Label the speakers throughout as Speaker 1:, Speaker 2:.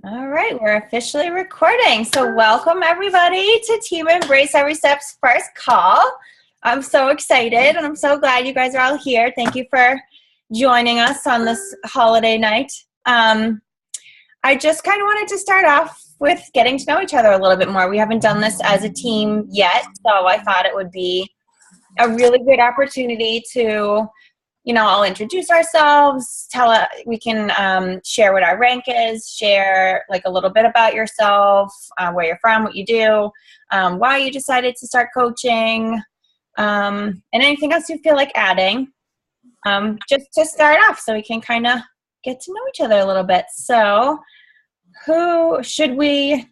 Speaker 1: All right, we're officially recording. So welcome everybody to Team Embrace Every Step's first call. I'm so excited and I'm so glad you guys are all here. Thank you for joining us on this holiday night. I just kind of wanted to start off with getting to know each other a little bit more. We haven't done this as a team yet, so I thought it would be a really good opportunity to all introduce ourselves, we can share what our rank is, share like a little bit about yourself, where you're from, what you do, why you decided to start coaching, and anything else you feel like adding, just to start off so we can kind of get to know each other a little bit. So who should we,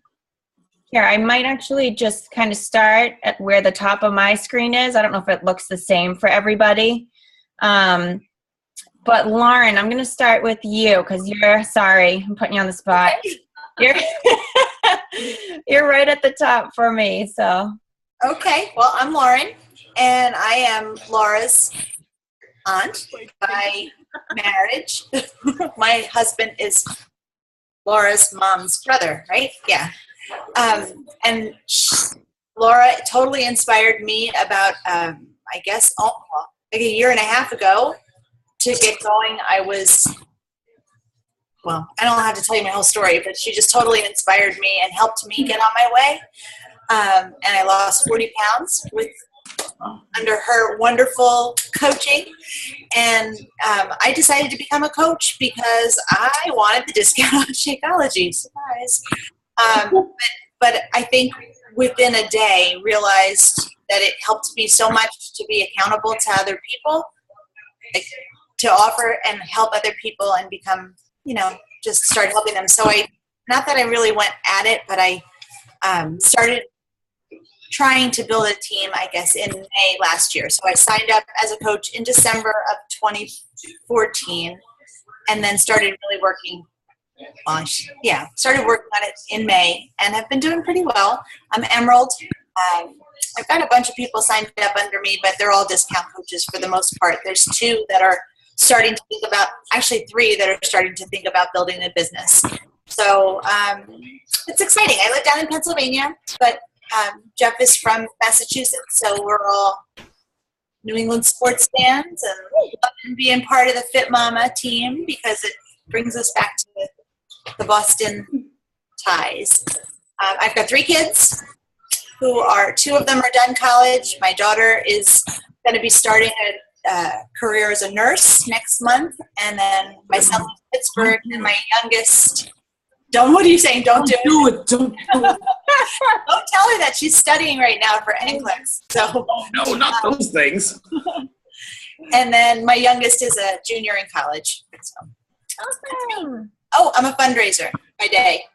Speaker 1: here, I might actually just kind of start at where the top of my screen is. I don't know if it looks the same for everybody. But Lauren, I'm going to start with you because sorry, I'm putting you on the spot. You're, you're right at the top for me, so.
Speaker 2: Okay, well, I'm Lauren, and I am Laura's aunt by marriage. My husband is Laura's mom's brother, right? Yeah. And Laura totally inspired me about, I guess, like a year and a half ago to get going. I don't have to tell you my whole story, but she just totally inspired me and helped me get on my way. And I lost 40 pounds under her wonderful coaching. And I decided to become a coach because I wanted the discount on Shakeology. Surprise. But I think within a day realized that it helped me so much to be accountable to other people, to offer and help other people and become, just start helping them. So not that I really went at it, but I started trying to build a team, I guess, in May last year. So I signed up as a coach in December of 2014 and then started really working. Started working on it in May and have been doing pretty well. I'm Emerald. I've got a bunch of people signed up under me, but they're all discount coaches for the most part. There's two that are starting to think about, actually three that are starting to think about building a business. So it's exciting. I live down in Pennsylvania, but Jeff is from Massachusetts, so we're all New England sports fans and being part of the Fit Mama team because it brings us back to the Boston ties. I've got three kids two of them are done college. My daughter is going to be starting a career as a nurse next month, and then my son lives in Pittsburgh, and my youngest. What are you saying? Don't do it. Don't tell her that she's studying right now for NCLEX. So
Speaker 3: no, not those things.
Speaker 2: And then my youngest is a junior in college. So.
Speaker 1: Awesome.
Speaker 2: Oh, I'm a fundraiser by day.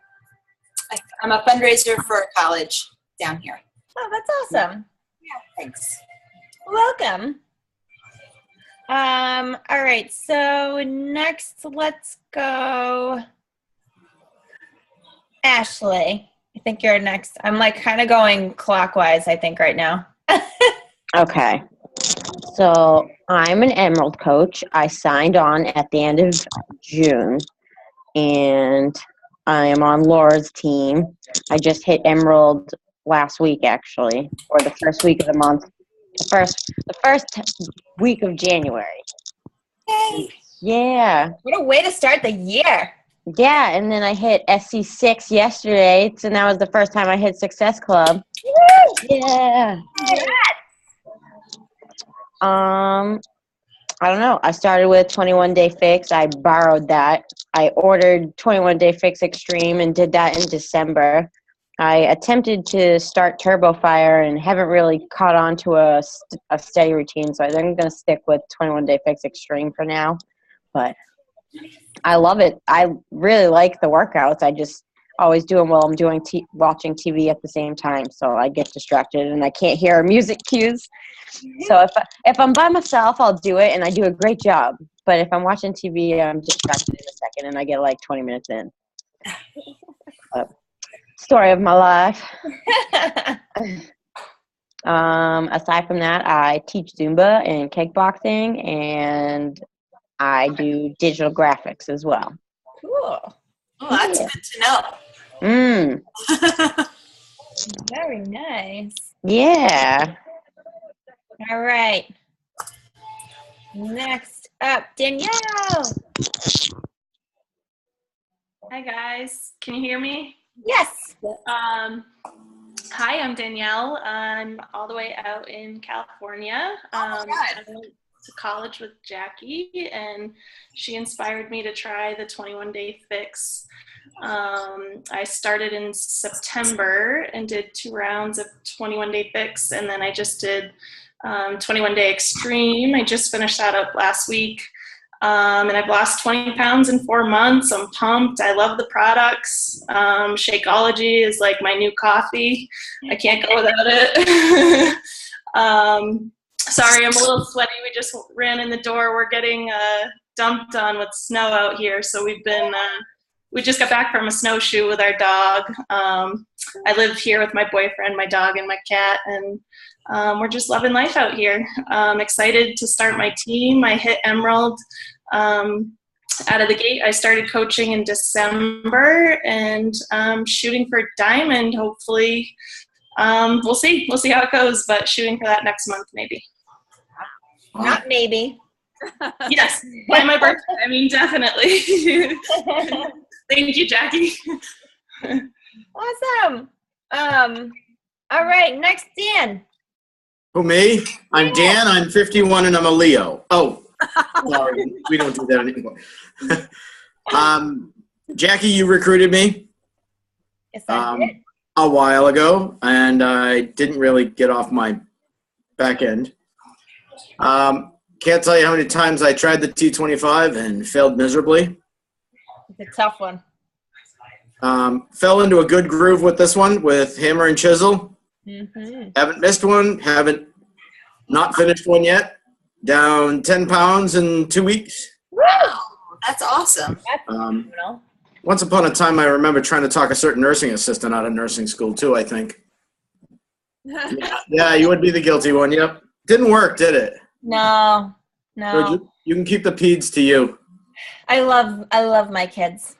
Speaker 2: I'm a fundraiser for a college down here.
Speaker 1: Oh, that's awesome.
Speaker 2: Yeah, thanks.
Speaker 1: Welcome. All right, so next let's go. Ashley, I think you're next. I'm like kind of going clockwise, I think, right now.
Speaker 4: Okay. So I'm an Emerald coach. I signed on at the end of June, and I am on Laura's team. I just hit Emerald last week, actually, or the first week of the month. The first week of January.
Speaker 2: Yay!
Speaker 4: Yeah.
Speaker 1: What a way to start the year.
Speaker 4: Yeah, and then I hit SC6 yesterday, so that was the first time I hit Success Club.
Speaker 1: Woo!
Speaker 4: Yeah.
Speaker 1: Yes.
Speaker 4: I don't know. I started with 21 Day Fix. I borrowed that. I ordered 21 Day Fix Extreme and did that in December. I attempted to start Turbo Fire and haven't really caught on to a steady routine, so I think I'm going to stick with 21 Day Fix Extreme for now. But I love it. I really like the workouts. I just always do them while I'm doing watching TV at the same time, so I get distracted and I can't hear music cues. So if I'm by myself, I'll do it and I do a great job. But if I'm watching TV, I'm distracted in a second and I get like 20 minutes in. Story of my life. Aside from that, I teach Zumba and kickboxing, and I do digital graphics as well.
Speaker 1: Cool.
Speaker 2: Oh, that's good to know.
Speaker 1: Very nice.
Speaker 4: Yeah.
Speaker 1: All right. Next up, Danielle.
Speaker 5: Hi guys, can you hear me?
Speaker 1: Yes.
Speaker 5: Hi, I'm Danielle. I'm all the way out in California. I went to college with Jackie, and she inspired me to try the 21 Day Fix. I started in September and did 2 rounds of 21 Day Fix, and then I just did 21 Day Extreme. I just finished that up last week. And I've lost 20 pounds in 4 months. I'm pumped. I love the products. Shakeology is like my new coffee. I can't go without it. Sorry, I'm a little sweaty. We just ran in the door. We're getting dumped on with snow out here. So we just got back from a snowshoe with our dog. I live here with my boyfriend, my dog, and my cat. And we're just loving life out here. Excited to start my team. I hit Emerald out of the gate. I started coaching in December and shooting for Diamond, hopefully. We'll see. We'll see how it goes, but shooting for that next month, maybe.
Speaker 1: Not maybe.
Speaker 5: Yes, by my birthday. I mean, definitely. Thank you, Jackie.
Speaker 1: Awesome. All right, next, Dan.
Speaker 3: Who, me? I'm Dan. I'm 51 and I'm a Leo. Oh, sorry. We don't do that anymore. Jackie, you recruited me
Speaker 1: Yes, I did.
Speaker 3: a while ago, and I didn't really get off my back end. Can't tell you how many times I tried the T25 and failed miserably.
Speaker 1: It's a tough one.
Speaker 3: Fell into a good groove with this one with hammer and chisel.
Speaker 1: Mm-hmm.
Speaker 3: Haven't missed one. Haven't not finished one yet. Down 10 pounds in 2 weeks.
Speaker 2: Wow, that's awesome.
Speaker 1: That's phenomenal.
Speaker 3: Once upon a time, I remember trying to talk a certain nursing assistant out of nursing school too, I think. Yeah, you would be the guilty one. Yep. Didn't work, did it?
Speaker 1: No.
Speaker 3: Good, you can keep the peds to you.
Speaker 1: I love my kids.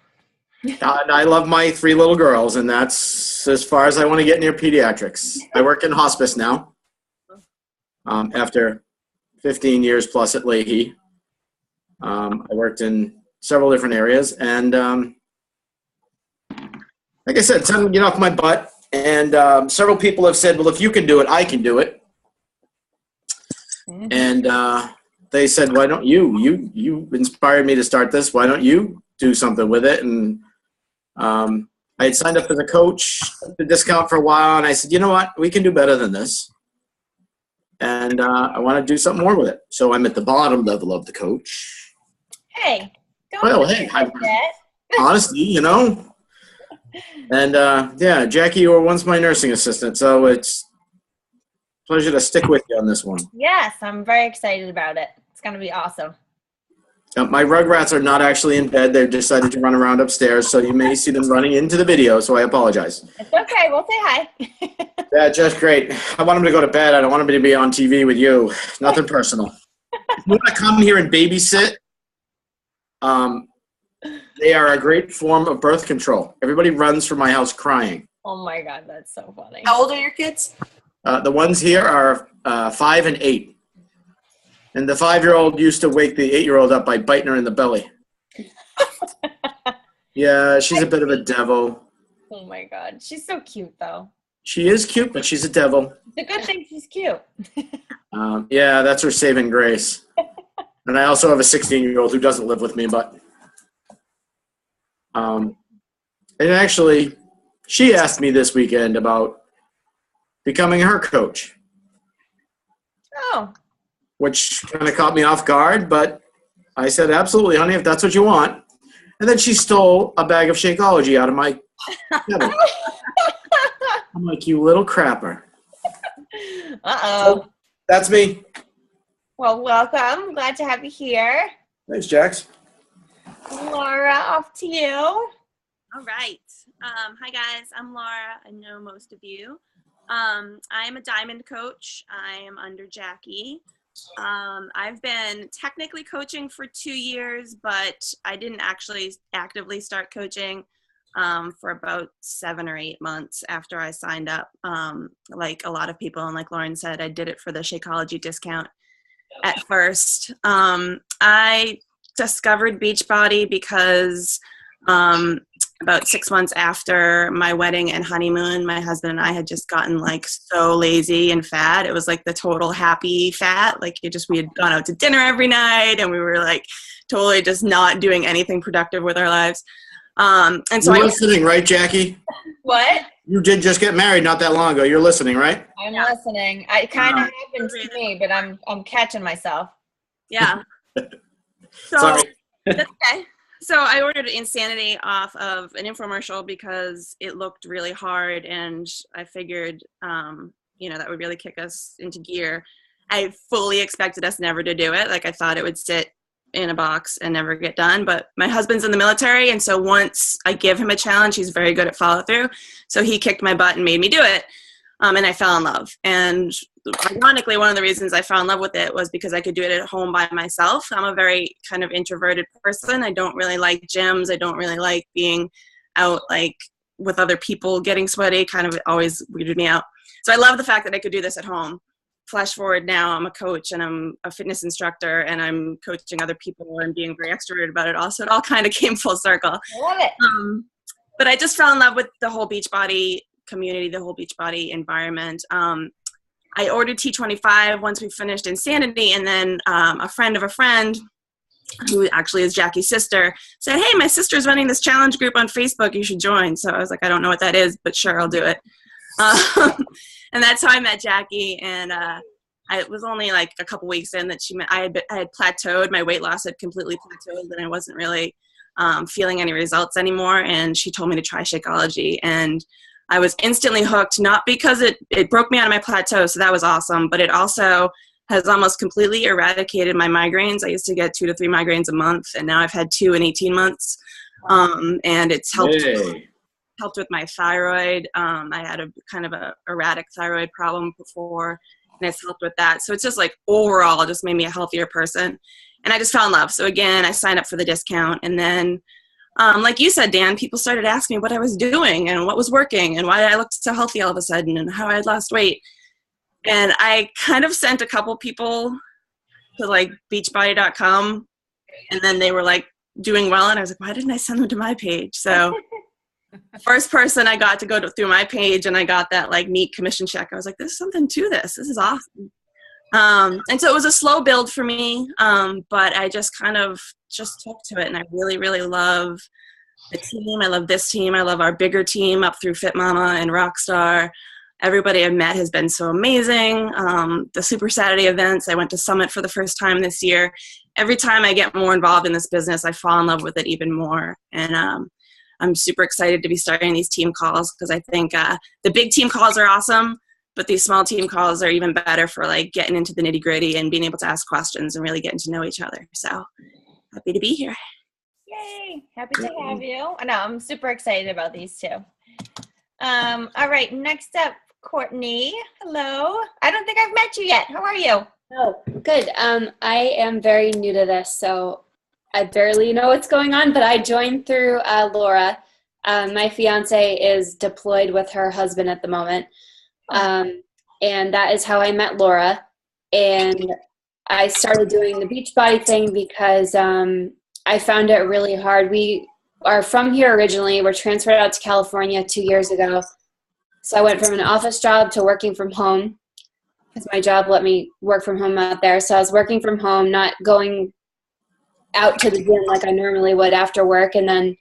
Speaker 3: I love my 3 little girls, and that's as far as I want to get near pediatrics. I work in hospice now after 15 years plus at Leahy. I worked in several different areas, and like I said, time to get off my butt. And several people have said, well, if you can do it, I can do it. And they said, why don't you? You inspired me to start this. Why don't you do something with it? And I had signed up as a coach, the discount for a while, and I said, you know what? We can do better than this. And I want to do something more with it. So I'm at the bottom level of the coach.
Speaker 1: Hey, don't
Speaker 3: Well,
Speaker 1: do
Speaker 3: hey,
Speaker 1: it like that.
Speaker 3: honestly, you know. And yeah, Jackie, you were once my nursing assistant, so it's a pleasure to stick with you on this one.
Speaker 1: Yes, I'm very excited about it. It's going to be awesome.
Speaker 3: My Rugrats are not actually in bed. They've decided to run around upstairs, so you may see them running into the video, so I apologize.
Speaker 1: It's okay. We'll say hi.
Speaker 3: Yeah, just great. I want them to go to bed. I don't want them to be on TV with you. Nothing personal. If you want to come here and babysit, they are a great form of birth control. Everybody runs from my house crying.
Speaker 1: Oh, my God. That's so funny.
Speaker 2: How old are your kids?
Speaker 3: The ones here are 5 and 8. And the 5-year-old used to wake the 8-year-old up by biting her in the belly. Yeah, she's a bit of a devil.
Speaker 1: Oh, my God. She's so cute, though.
Speaker 3: She is cute, but she's a devil.
Speaker 1: It's a good thing she's cute.
Speaker 3: Yeah, that's her saving grace. And I also have a 16-year-old who doesn't live with me, but and actually, she asked me this weekend about becoming her coach,
Speaker 1: Oh,
Speaker 3: which kind of caught me off guard, but I said, absolutely, honey, if that's what you want. And then she stole a bag of Shakeology out of my cabinet. I'm like, you little crapper.
Speaker 1: uh-oh.
Speaker 3: So, that's me.
Speaker 1: Well, welcome. Glad to have you here.
Speaker 3: Thanks, Jax.
Speaker 1: Laura, off to you.
Speaker 6: All right. Hi, guys. I'm Laura. I know most of you. I am a Diamond coach. I am under Jackie. I've been technically coaching for 2 years, but I didn't actually actively start coaching for about 7 or 8 months after I signed up. Like a lot of people, and like Lauren said, I did it for the Shakeology discount at first. I discovered Beachbody because about 6 months after my wedding and honeymoon, my husband and I had just gotten like so lazy and fat. It was like the total happy fat. Like we had gone out to dinner every night and we were like totally just not doing anything productive with our lives. And so
Speaker 3: You're listening, right, Jackie?
Speaker 1: What?
Speaker 3: You did just get married not that long ago. You're listening, right?
Speaker 1: I'm listening. It kind of happens to me, but I'm catching myself.
Speaker 6: Yeah. So
Speaker 3: Sorry.
Speaker 6: that's okay. So I ordered Insanity off of an infomercial because it looked really hard, and I figured, that would really kick us into gear. I fully expected us never to do it. Like I thought it would sit in a box and never get done. But my husband's in the military, and so once I give him a challenge, he's very good at follow through. So he kicked my butt and made me do it, and I fell in love. And ironically, one of the reasons I fell in love with it was because I could do it at home by myself. I'm a very kind of introverted person. I don't really like gyms. I don't really like being out like with other people getting sweaty. Kind of always weirded me out. So I love the fact that I could do this at home. Flash forward now, I'm a coach and I'm a fitness instructor and I'm coaching other people and being very extroverted about it all. So it all kind of came full circle.
Speaker 1: I love it.
Speaker 6: But I just fell in love with the whole Beachbody community, the whole Beachbody environment. I ordered T25 once we finished Insanity, and then a friend of a friend, who actually is Jackie's sister, said, "Hey, my sister's running this challenge group on Facebook. You should join." So I was like, I don't know what that is, but sure, I'll do it. And that's how I met Jackie. And it was only like a couple weeks in that I had plateaued. My weight loss had completely plateaued, and I wasn't really feeling any results anymore. And she told me to try Shakeology, and I was instantly hooked, not because it broke me out of my plateau, so that was awesome, but it also has almost completely eradicated my migraines. I used to get 2 to 3 migraines a month, and now I've had 2 in 18 months. And it's helped with my thyroid. I had a kind of a erratic thyroid problem before, and it's helped with that. So it's just like overall just made me a healthier person. And I just fell in love. So again, I signed up for the discount, and then like you said, Dan, people started asking me what I was doing and what was working and why I looked so healthy all of a sudden and how I had lost weight. And I kind of sent a couple people to like beachbody.com, and then they were like doing well. And I was like, why didn't I send them to my page? So first person I got to go through my page, and I got that like neat commission check. I was like, there's something to this. This is awesome. And so it was a slow build for me, but I just kind of just took to it, and I really, really love the team. I love this team. I love our bigger team up through Fit Mama and Rockstar. Everybody I've met has been so amazing. The Super Saturday events, I went to Summit for the first time this year. Every time I get more involved in this business, I fall in love with it even more. And I'm super excited to be starting these team calls, because I think the big team calls are awesome, but these small team calls are even better for like getting into the nitty gritty and being able to ask questions and really getting to know each other. So happy to be here.
Speaker 1: Yay. Happy to have you. I know, I'm super excited about these two. All right. Next up, Courtney. Hello. I don't think I've met you yet. How are you?
Speaker 7: Oh, good. I am very new to this, so I barely know what's going on, but I joined through Laura. My fiance is deployed with her husband at the moment. And that is how I met Laura. And I started doing the Beachbody thing because I found it really hard. We are from here originally. We're transferred out to California 2 years ago. So I went from an office job to working from home, because my job let me work from home out there. So I was working from home, not going out to the gym like I normally would after work. And then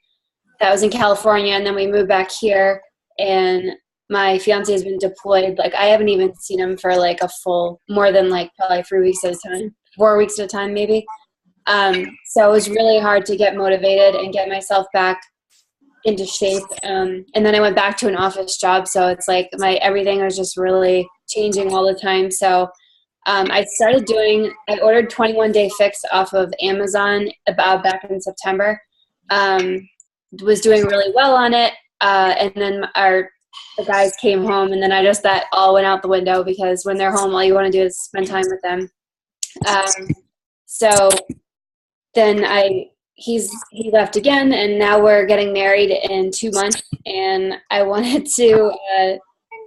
Speaker 7: that was in California. And then we moved back here, and my fiance has been deployed. Like I haven't even seen him for like a full, more than like probably 3 weeks at a time, 4 weeks at a time maybe. So it was really hard to get motivated and get myself back into shape. And then I went back to an office job. So it's like everything was just really changing all the time. So I ordered 21 Day Fix off of Amazon about back in September. Was doing really well on it. And then the guys came home, and then that all went out the window, because when they're home, all you want to do is spend time with them. So then I, he left again, and now we're getting married in 2 months, and I wanted to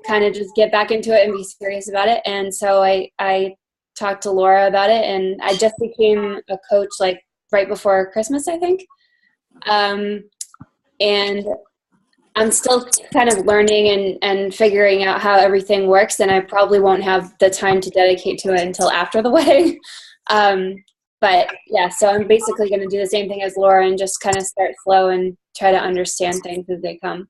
Speaker 7: kind of just get back into it and be serious about it. And so I talked to Laura about it, and I just became a coach like right before Christmas, I think. And I'm still kind of learning and figuring out how everything works, and I probably won't have the time to dedicate to it until after the wedding. But yeah, so I'm basically going to do the same thing as Laura and just kind of start slow and try to understand things as they come.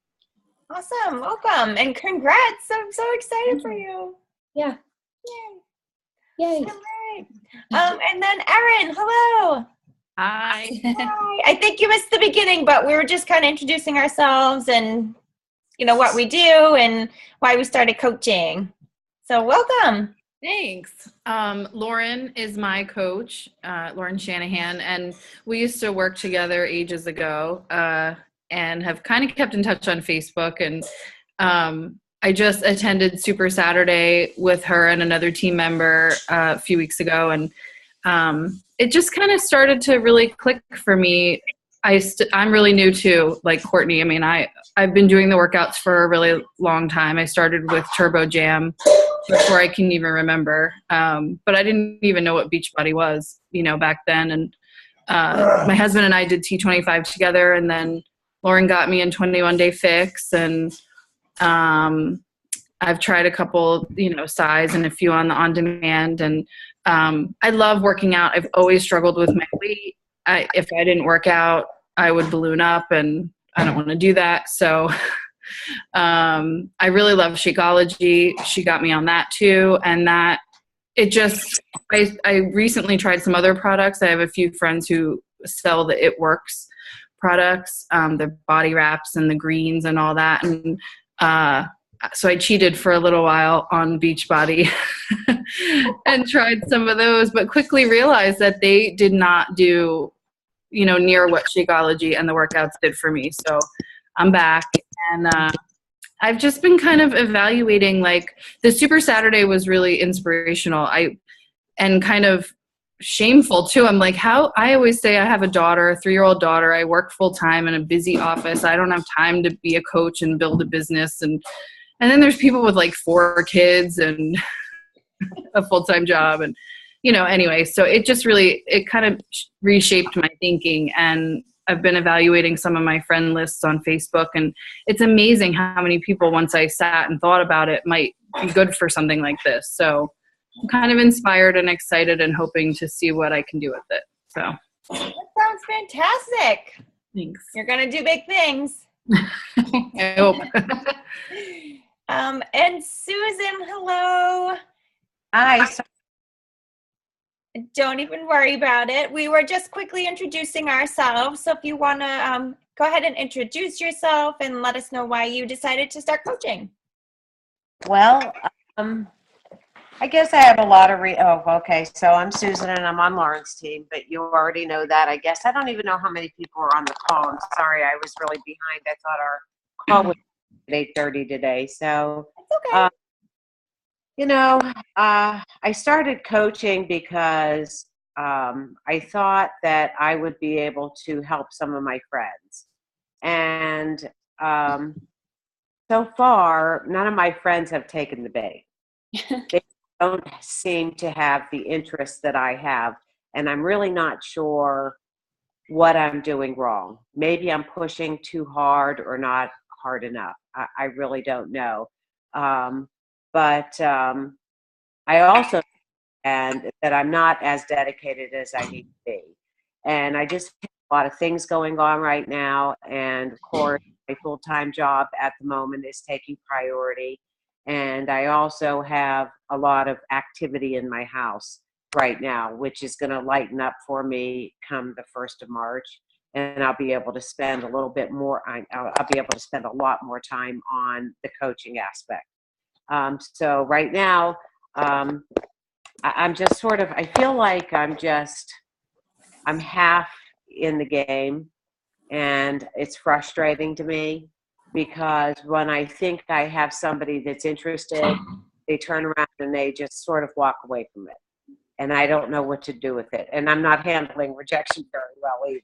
Speaker 1: Awesome. Welcome. And congrats. I'm so excited for you.
Speaker 7: Yeah.
Speaker 1: Yay. All right. And then Erin, hello.
Speaker 8: Hi.
Speaker 1: Hi. I think you missed the beginning, but we were just kind of introducing ourselves and, you know, what we do and why we started coaching. So welcome.
Speaker 8: Thanks. Lauren is my coach, Lauren Shanahan, and we used to work together ages ago and have kind of kept in touch on Facebook. And I just attended Super Saturday with her and another team member a few weeks ago, and it just kind of started to really click for me. I'm really new too, like Courtney. I mean, I've been doing the workouts for a really long time. I started with Turbo Jam before I can even remember. But I didn't even know what Beachbody was, you know, back then. And my husband and I did T25 together, and then Lauren got me in 21 Day Fix, and I've tried a couple, you know, size and a few on the on-demand. And I love working out. I've always struggled with my weight. If I didn't work out, I would balloon up, and I don't want to do that. So I really love Shakeology. She got me on that too. And that it just, I recently tried some other products. I have a few friends who sell the It Works products, the body wraps and the greens and all that. And so I cheated for a little while on Beachbody and tried some of those, but quickly realized that they did not do, you know, near what Shakeology and the workouts did for me. So I'm back, and I've just been kind of evaluating, like, the Super Saturday was really inspirational. And kind of shameful too. I'm like, I always say I have a daughter, a 3-year-old daughter. I work full time in a busy office. I don't have time to be a coach and build a business. And then there's people with like 4 kids and a full-time job. And, you know, anyway, so it just really, it kind of reshaped my thinking. And I've been evaluating some of my friend lists on Facebook, and it's amazing how many people, once I sat and thought about it, might be good for something like this. So I'm kind of inspired and excited and hoping to see what I can do with it. So
Speaker 1: that sounds fantastic.
Speaker 8: Thanks.
Speaker 1: You're going to do big things.
Speaker 8: I hope.
Speaker 1: And Susan, hello.
Speaker 9: Hi.
Speaker 1: Don't even worry about it. We were just quickly introducing ourselves. So if you want to go ahead and introduce yourself and let us know why you decided to start coaching.
Speaker 9: Well, I guess I have a lot of okay. So I'm Susan, and I'm on Lauren's team, but you already know that, I guess. I don't even know how many people are on the call. I'm sorry, I was really behind. I thought our call was at 8:30 today. So,
Speaker 1: okay.
Speaker 9: You know, I started coaching because I thought that I would be able to help some of my friends. And so far, none of my friends have taken the bait. They don't seem to have the interest that I have. And I'm really not sure what I'm doing wrong. Maybe I'm pushing too hard or not hard enough. I really don't know. But I also and that I'm not as dedicated as I need to be. And I just have a lot of things going on right now. And of course, my full-time job at the moment is taking priority. And I also have a lot of activity in my house right now, which is going to lighten up for me come the 1st of March. And I'll be able to spend a little bit more, I'll be able to spend a lot more time on the coaching aspect. So right now, I'm just sort of, I feel like I'm half in the game, and it's frustrating to me because when I think I have somebody that's interested, they turn around and they just sort of walk away from it. And I don't know what to do with it. And I'm not handling rejection very well either.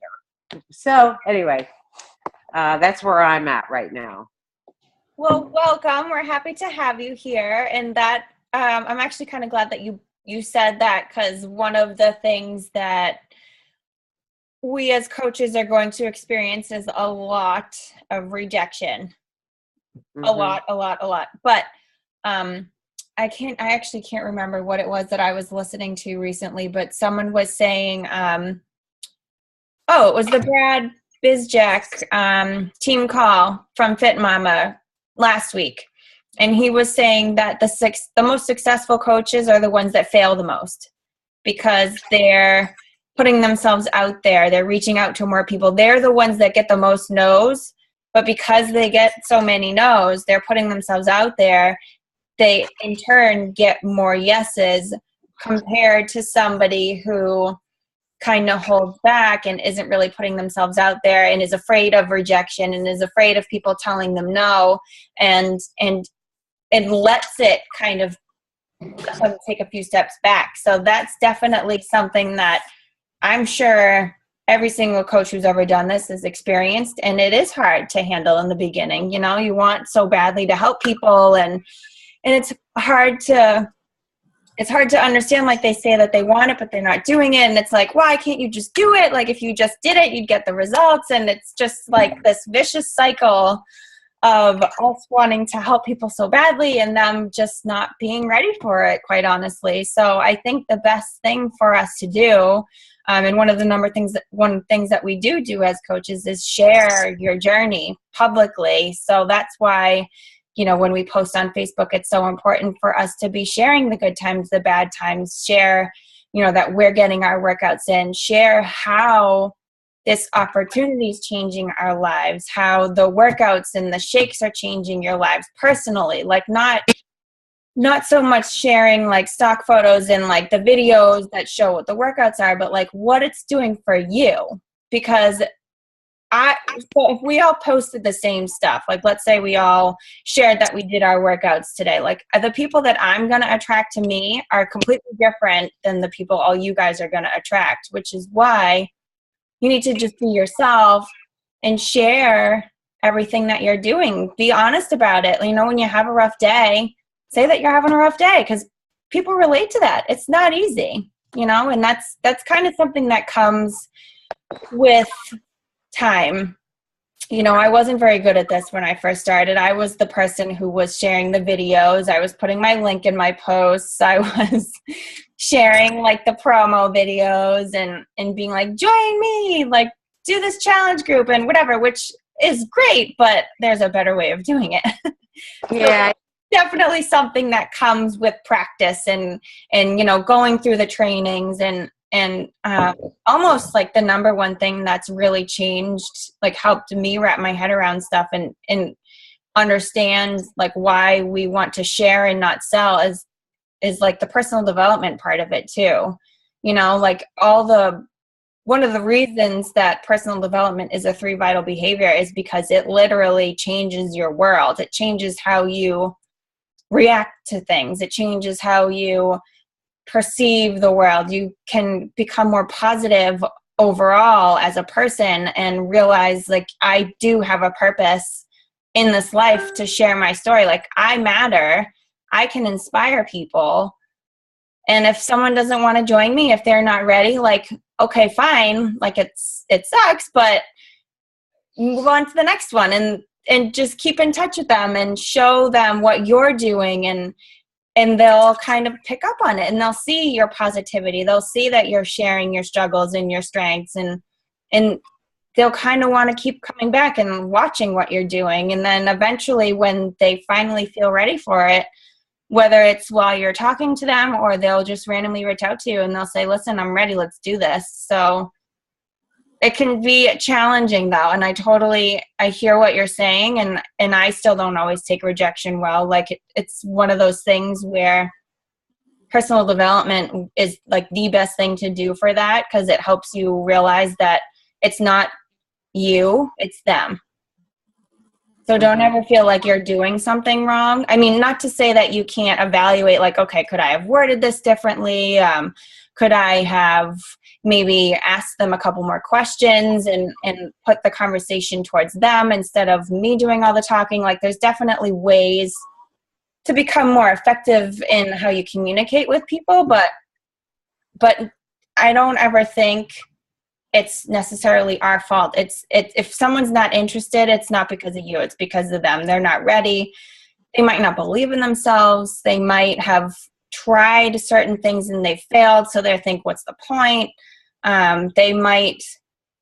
Speaker 9: So anyway, that's where I'm at right now.
Speaker 1: Well, welcome. We're happy to have you here. And that I'm actually kind of glad that you said that, because one of the things that we as coaches are going to experience is a lot of rejection.
Speaker 9: Mm-hmm.
Speaker 1: A lot. But I actually can't remember what it was that I was listening to recently, but someone was saying, it was the Brad Bizjack team call from Fit Mama last week. And he was saying that the most successful coaches are the ones that fail the most, because they're putting themselves out there. They're reaching out to more people. They're the ones that get the most no's, but because they get so many no's, they're putting themselves out there. They in turn get more yeses compared to somebody who kind of holds back and isn't really putting themselves out there and is afraid of rejection and is afraid of people telling them no, and lets it kind of take a few steps back. So that's definitely something that I'm sure every single coach who's ever done this has experienced, and it is hard to handle in the beginning. You know, you want so badly to help people, and it's hard to understand, like, they say that they want it, but they're not doing it. And it's like, why can't you just do it? Like, if you just did it, you'd get the results. And it's just like this vicious cycle of us wanting to help people so badly and them just not being ready for it, quite honestly. So I think the best thing for us to do, and one of the things that we do as coaches, is share your journey publicly. So that's why, you know, when we post on Facebook, it's so important for us to be sharing the good times, the bad times, share, you know, that we're getting our workouts in, share how this opportunity is changing our lives, how the workouts and the shakes are changing your lives personally. Like, not so much sharing like stock photos and like the videos that show what the workouts are, but like what it's doing for you. Because so if we all posted the same stuff, like let's say we all shared that we did our workouts today, like the people that I'm going to attract to me are completely different than the people all you guys are going to attract, which is why you need to just be yourself and share everything that you're doing. Be honest about it. You know, when you have a rough day, say that you're having a rough day, because people relate to that. It's not easy, you know, and that's kind of something that comes with time. You know, I wasn't very good at this when I first started. I was the person who was sharing the videos. I was putting my link in my posts. I was sharing like the promo videos and being like, join me, like do this challenge group and whatever, which is great, but there's a better way of doing it.
Speaker 9: Yeah.
Speaker 1: So definitely something that comes with practice and you know, going through the trainings and almost like the number one thing that's really changed, like helped me wrap my head around stuff and understand like why we want to share and not sell is like the personal development part of it too. You know, like one of the reasons that personal development is a 3 vital behavior is because it literally changes your world. It changes how you react to things. It changes how you perceive the world. You can become more positive overall as a person and realize like I do have a purpose in this life to share my story. Like I matter. I can inspire people. And if someone doesn't want to join me, if they're not ready, like, okay, fine. Like it sucks, but move on to the next one and just keep in touch with them and show them what you're doing and they'll kind of pick up on it and they'll see your positivity. They'll see that you're sharing your struggles and your strengths and they'll kind of want to keep coming back and watching what you're doing. And then eventually when they finally feel ready for it, whether it's while you're talking to them or they'll just randomly reach out to you and they'll say, listen, I'm ready, let's do this. So it can be challenging though. And I hear what you're saying and I still don't always take rejection well. Like it's one of those things where personal development is like the best thing to do for that, because it helps you realize that it's not you, it's them. So don't ever feel like you're doing something wrong. I mean, not to say that you can't evaluate, like, okay, could I have worded this differently? Could I have maybe asked them a couple more questions and put the conversation towards them instead of me doing all the talking? Like, there's definitely ways to become more effective in how you communicate with people, but I don't ever think it's necessarily our fault. If someone's not interested, it's not because of you, it's because of them. They're not ready. They might not believe in themselves. They might have tried certain things and they failed, so they think, what's the point? They might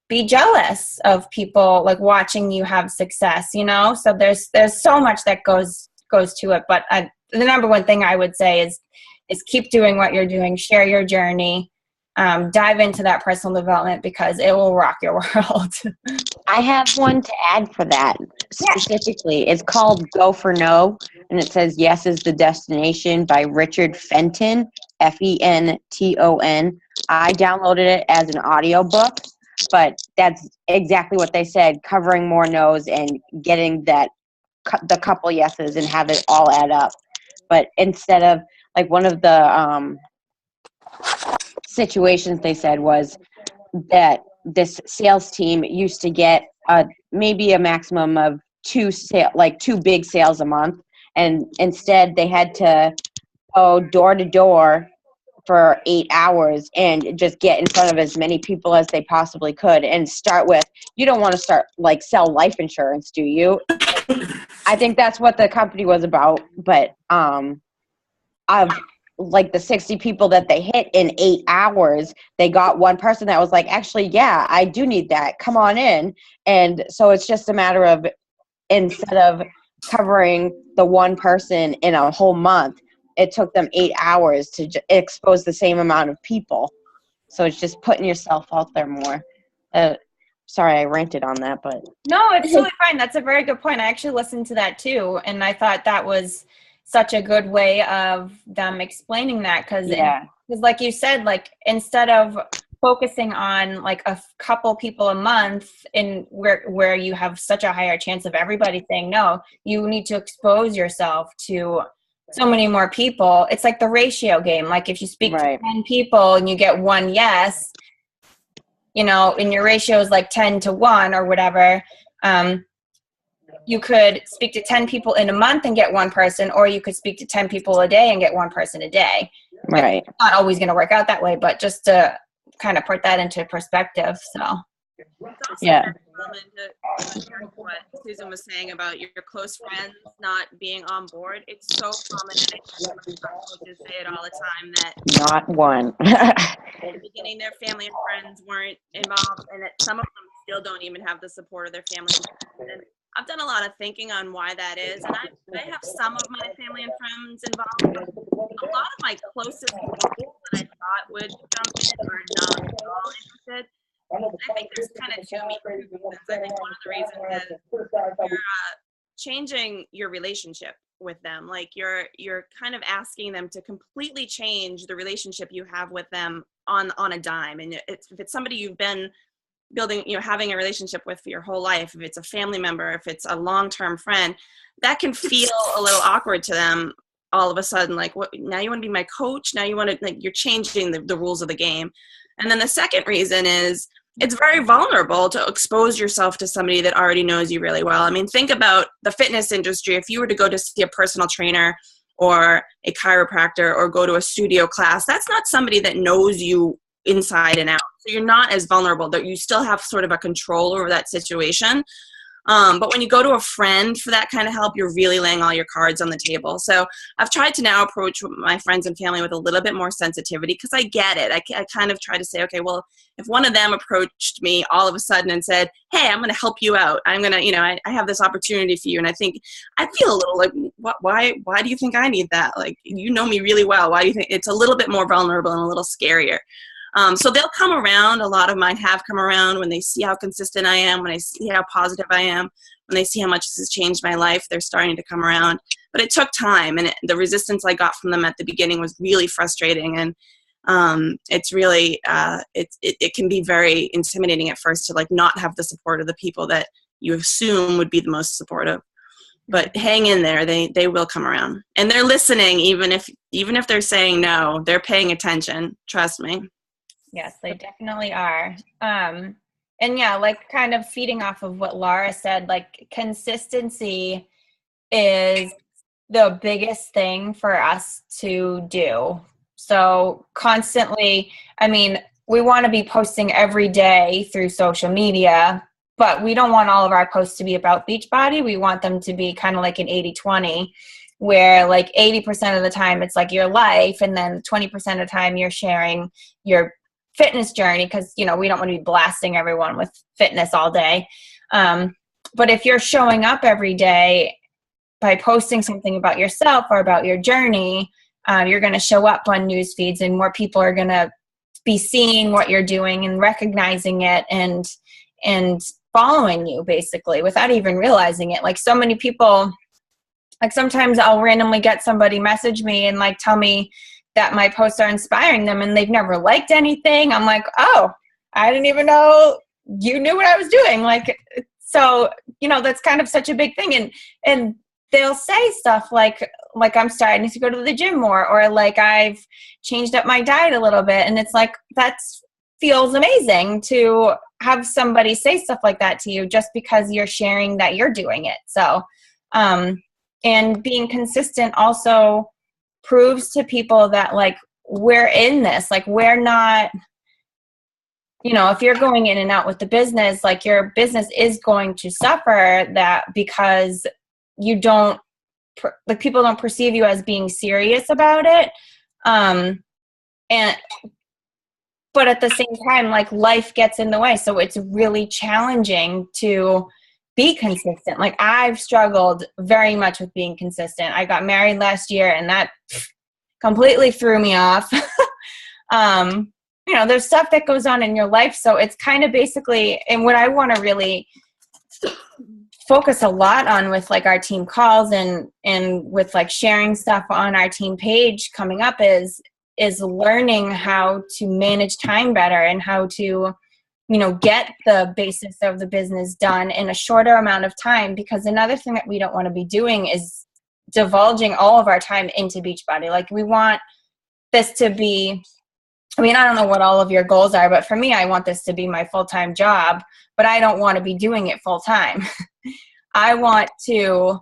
Speaker 1: be jealous of people like watching you have success, you know? So there's so much that goes to it. But the number one thing I would say is keep doing what you're doing, share your journey, dive into that personal development because it will rock your world.
Speaker 4: I have one to add for that specifically. It's called Go for No, and it says Yes is the Destination by Richard Fenton, Fenton. I downloaded it as an audiobook, but that's exactly what they said, covering more no's and getting the couple yeses and have it all add up. But instead of, like, one of the situations they said was that this sales team used to get maybe a maximum of two big sales a month, and instead they had to go door to door for 8 hours and just get in front of as many people as they possibly could and start with, you don't want to start like sell life insurance, do you? I think that's what the company was about, but of like the 60 people that they hit in 8 hours, they got one person that was like, actually, yeah, I do need that. Come on in. And so it's just a matter of, instead of covering the one person in a whole month, it took them 8 hours to expose the same amount of people. So it's just putting yourself out there more. Sorry, I ranted on that, but.
Speaker 1: No, it's totally fine. That's a very good point. I actually listened to that too. And I thought that was such a good way of them explaining that. Because like you said, like, instead of focusing on like a couple people a month in where you have such a higher chance of everybody saying no, you need to expose yourself to so many more people. It's like the ratio game. Like, if you speak to 10 people and you get one yes, you know, and your ratio is like 10 to 1 or whatever, you could speak to 10 people in a month and get one person, or you could speak to 10 people a day and get one person a day.
Speaker 4: Right.
Speaker 1: It's not always going to work out that way, but just to kind of put that into perspective. So,
Speaker 4: yeah.
Speaker 6: What Susan was saying about your close friends not being on board, it's so common, and I coaches say it all the time, that
Speaker 4: not one.
Speaker 6: in the beginning their family and friends weren't involved, and that some of them still don't even have the support of their family and friends. And I've done a lot of thinking on why that is, and I have some of my family and friends involved, but a lot of my closest people that I thought would jump in are not at all interested. I think there's kind of two main reasons. I think one of the reasons is you're changing your relationship with them. Like, you're kind of asking them to completely change the relationship you have with them on a dime. And if it's somebody you've been building, having a relationship with for your whole life, if it's a family member, if it's a long-term friend, that can feel a little awkward to them all of a sudden. Like, what, now you want to be my coach? Now you want to, like, you're changing the rules of the game. And then the second reason is it's very vulnerable to expose yourself to somebody that already knows you really well. I mean, think about the fitness industry. If you were to go to see a personal trainer or a chiropractor or go to a studio class, that's not somebody that knows you inside and out. So you're not as vulnerable, that you still have sort of a control over that situation. But when you go to a friend for that kind of help, you're really laying all your cards on the table. So I've tried to now approach my friends and family with a little bit more sensitivity, because I get it. I kind of try to say, okay, well, if one of them approached me all of a sudden and said, hey, I'm going to help you out, I'm going to, I have this opportunity for you. And I feel a little like, why do you think I need that? Like, you know me really well. Why do you think? It's a little bit more vulnerable and a little scarier. So they'll come around. A lot of mine have come around when they see how consistent I am, when they see how positive I am, when they see how much this has changed my life, they're starting to come around. But it took time, and the resistance I got from them at the beginning was really frustrating. And it's really, it can be very intimidating at first to, like, not have the support of the people that you assume would be the most supportive. but hang in there. They will come around, and they're listening. Even if they're saying no, they're paying attention. Trust me.
Speaker 1: Yes, they definitely are. And yeah, like kind of feeding off of what Laura said, like consistency is the biggest thing for us to do. So constantly, I mean, we want to be posting every day through social media, but we don't want all of our posts to be about Beachbody. We want them to be kind of like an 80-20, where like 80% of the time it's like your life, and then 20% of the time you're sharing your fitness journey, because we don't want to be blasting everyone with fitness all day. But if you're showing up every day by posting something about yourself or about your journey, you're going to show up on news feeds, and more people are going to be seeing what you're doing and recognizing it and following you basically without even realizing it. Like so many people, like sometimes I'll randomly get somebody message me and like tell me that my posts are inspiring them, and they've never liked anything. I'm like, oh, I didn't even know you knew what I was doing. Like, so, that's kind of such a big thing. And they'll say stuff like I'm starting to go to the gym more, or like I've changed up my diet a little bit. And it's like, that feels amazing to have somebody say stuff like that to you just because you're sharing that you're doing it. So, and being consistent also proves to people that like we're in this, like we're not, if you're going in and out with the business, like your business is going to suffer that because you don't, like people don't perceive you as being serious about it. But at the same time, like life gets in the way. So it's really challenging to be consistent. Like I've struggled very much with being consistent. I got married last year and that completely threw me off. There's stuff that goes on in your life. So it's kind of basically, and what I want to really focus a lot on with like our team calls and with like sharing stuff on our team page coming up is learning how to manage time better and how to get the basics of the business done in a shorter amount of time. Because another thing that we don't want to be doing is divulging all of our time into Beachbody. Like we want this to be, I don't know what all of your goals are, but for me, I want this to be my full-time job, but I don't want to be doing it full-time. I want to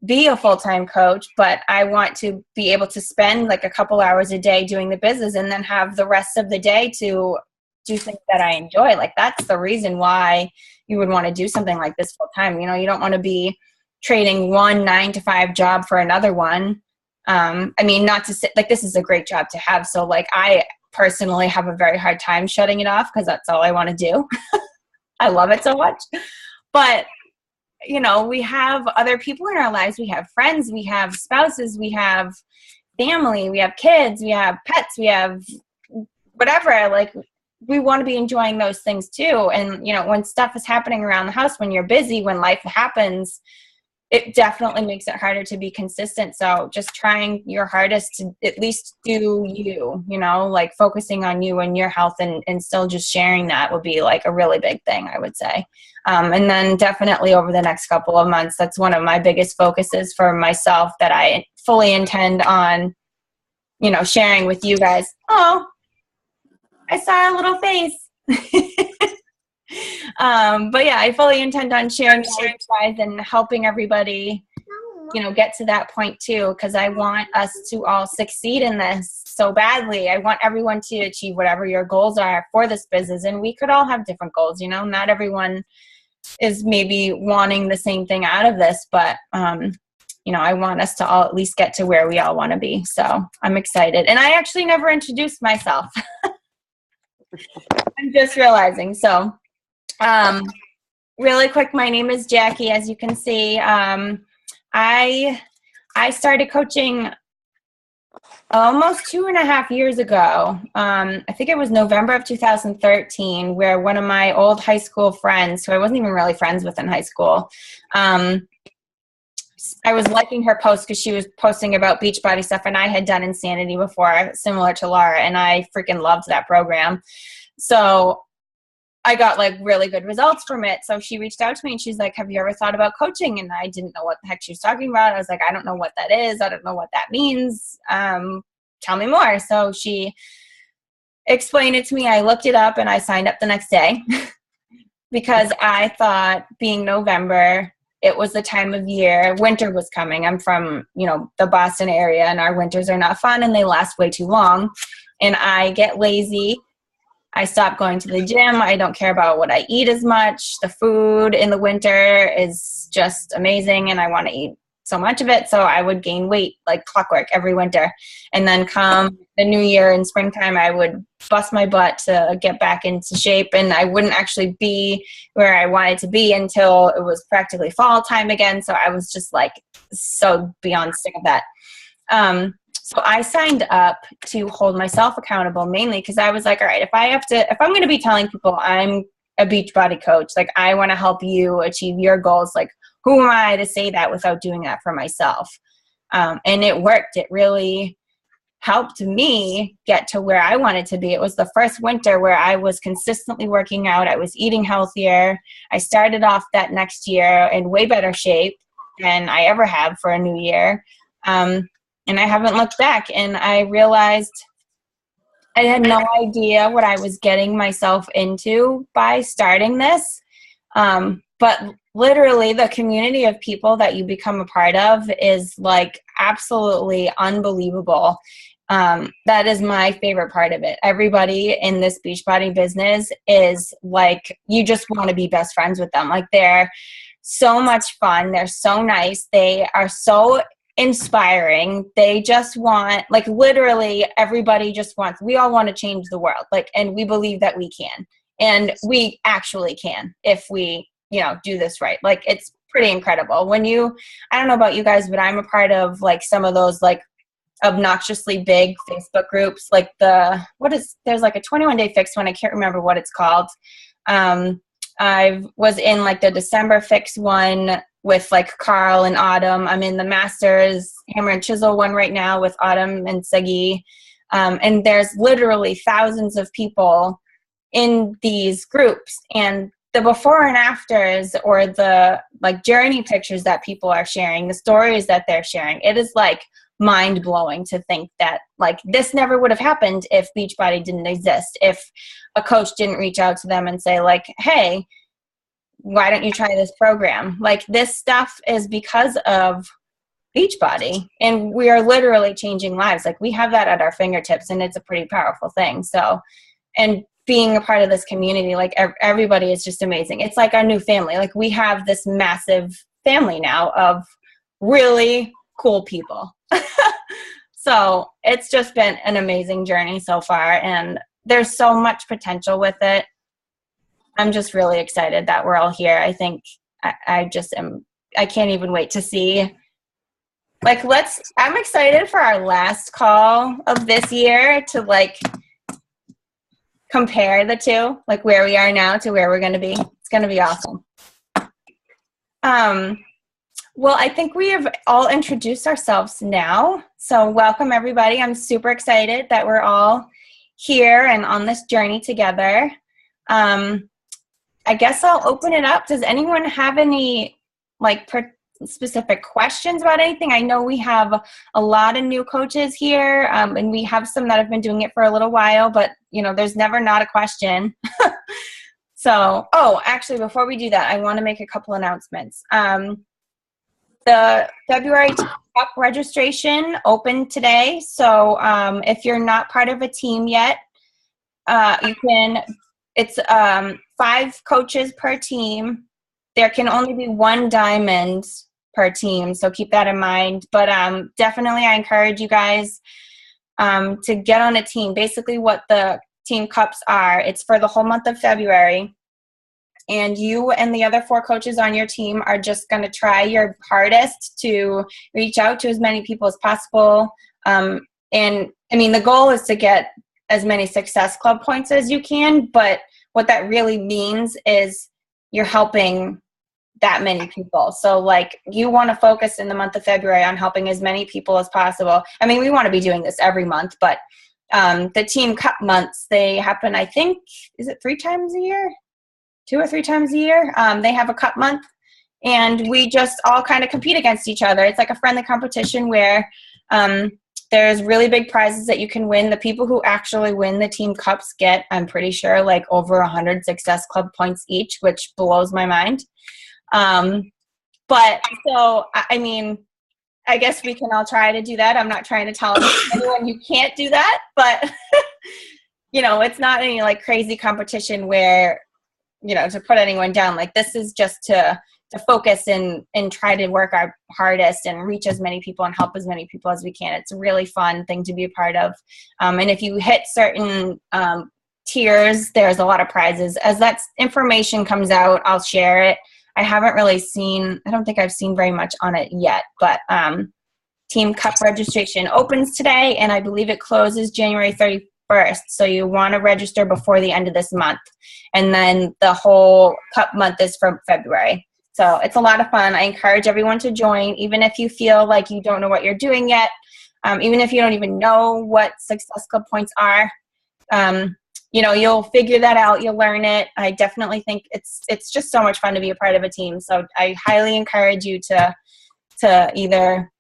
Speaker 1: be a full-time coach, but I want to be able to spend like a couple hours a day doing the business and then have the rest of the day to do things that I enjoy. Like that's the reason why you would want to do something like this full-time. You don't want to be trading one 9-to-5 job for another one. Not to say like this is a great job to have. So like I personally have a very hard time shutting it off because that's all I want to do. I love it so much. But we have other people in our lives. We have friends, we have spouses, we have family, we have kids, we have pets, we have whatever. Like we want to be enjoying those things too. And, when stuff is happening around the house, when you're busy, when life happens, it definitely makes it harder to be consistent. So just trying your hardest to at least do you, like focusing on you and your health and still just sharing that would be like a really big thing, I would say. And then definitely over the next couple of months, that's one of my biggest focuses for myself that I fully intend on, sharing with you guys. Oh, I saw a little face. But yeah, I fully intend on sharing with you guys and helping everybody, get to that point too, because I want us to all succeed in this so badly. I want everyone to achieve whatever your goals are for this business, and we could all have different goals. Not everyone is maybe wanting the same thing out of this, but I want us to all at least get to where we all want to be. So I'm excited. And I actually never introduced myself. I'm just realizing. So really quick, my name is Jackie. As you can see, I started coaching almost 2.5 years ago. I think it was November of 2013, where one of my old high school friends, who I wasn't even really friends with in high school, I was liking her post because she was posting about Beachbody stuff, and I had done Insanity before, similar to Laura, and I freaking loved that program. So I got like really good results from it. So she reached out to me and she's like, have you ever thought about coaching? And I didn't know what the heck she was talking about. I was like, I don't know what that is. I don't know what that means. Tell me more. So she explained it to me. I looked it up and I signed up the next day because I thought, being November, it was the time of year, winter was coming. I'm from, the Boston area, and our winters are not fun and they last way too long. And I get lazy. I stopped going to the gym. I don't care about what I eat as much. The food in the winter is just amazing, and I want to eat so much of it. So I would gain weight like clockwork every winter. And then come the new year in springtime, I would bust my butt to get back into shape, and I wouldn't actually be where I wanted to be until it was practically fall time again. So I was just like so beyond sick of that. So I signed up to hold myself accountable, mainly because I was like, all right, if I'm going to be telling people I'm a Beachbody coach, like I want to help you achieve your goals, like who am I to say that without doing that for myself? And it worked. It really helped me get to where I wanted to be. It was the first winter where I was consistently working out. I was eating healthier. I started off that next year in way better shape than I ever have for a new year. And I haven't looked back, and I realized I had no idea what I was getting myself into by starting this. But literally the community of people that you become a part of is like absolutely unbelievable. That is my favorite part of it. Everybody in this Beachbody business is like, you just want to be best friends with them. Like they're so much fun. They're so nice. They are so inspiring. They just want, like literally everybody just wants, we all want to change the world. Like, and we believe that we can, and we actually can if we, do this right. Like it's pretty incredible when I don't know about you guys, but I'm a part of like some of those like obnoxiously big Facebook groups, like there's like a 21 Day Fix one. I can't remember what it's called. I was in like the December Fix one with like Carl and Autumn. I'm in the Masters Hammer and Chisel one right now with Autumn and Sagi. And there's literally thousands of people in these groups, and the before and afters, or the like journey pictures that people are sharing, the stories that they're sharing, it is like mind blowing to think that like this never would have happened if Beachbody didn't exist, if a coach didn't reach out to them and say like, hey, why don't you try this program? Like this stuff is because of Beachbody, and we are literally changing lives. Like we have that at our fingertips, and it's a pretty powerful thing. So, and being a part of this community, like everybody is just amazing. It's like our new family. Like we have this massive family now of really cool people. So it's just been an amazing journey so far, and there's so much potential with it. I'm just really excited that we're all here. I think I can't even wait to see. Like I'm excited for our last call of this year to like compare the two, like where we are now to where we're going to be. It's going to be awesome. Well, I think we have all introduced ourselves now. So welcome everybody. I'm super excited that we're all here and on this journey together. I guess I'll open it up. Does anyone have any like specific questions about anything? I know we have a lot of new coaches here, and we have some that have been doing it for a little while, but there's never not a question. So, actually, before we do that, I want to make a couple announcements. The February Cup registration opened today. So if you're not part of a team yet, it's 5 coaches per team. There can only be 1 diamond per team, so keep that in mind. But definitely I encourage you guys to get on a team. Basically what the team cups are, it's for the whole month of February. And you and the other 4 coaches on your team are just going to try your hardest to reach out to as many people as possible. And I mean, the goal is to get as many Success Club points as you can, but what that really means is you're helping that many people. So like you want to focus in the month of February on helping as many people as possible. I mean, we want to be doing this every month, but the team cup months, they happen, I think, is it 3 times a year? 2 or 3 times a year. They have a cup month, and we just all kind of compete against each other. It's like a friendly competition where there's really big prizes that you can win. The people who actually win the team cups get, I'm pretty sure, like over 100 Success Club points each, which blows my mind. But so, I mean, I guess we can all try to do that. I'm not trying to tell anyone you can't do that, but you know, it's not any like crazy competition where, you know, to put anyone down. Like, this is just to focus and try to work our hardest and reach as many people and help as many people as we can. It's a really fun thing to be a part of. And if you hit certain tiers, there's a lot of prizes. As that information comes out, I'll share it. I haven't really seen, I don't think I've seen very much on it yet, but Team Cup registration opens today, and I believe it closes January 31st. So you want to register before the end of this month. And then the whole Cup month is from February. So it's a lot of fun. I encourage everyone to join, even if you feel like you don't know what you're doing yet, even if you don't even know what Success Club points are. You know, you'll figure that out. You'll learn it. I definitely think it's just so much fun to be a part of a team. So I highly encourage you to either,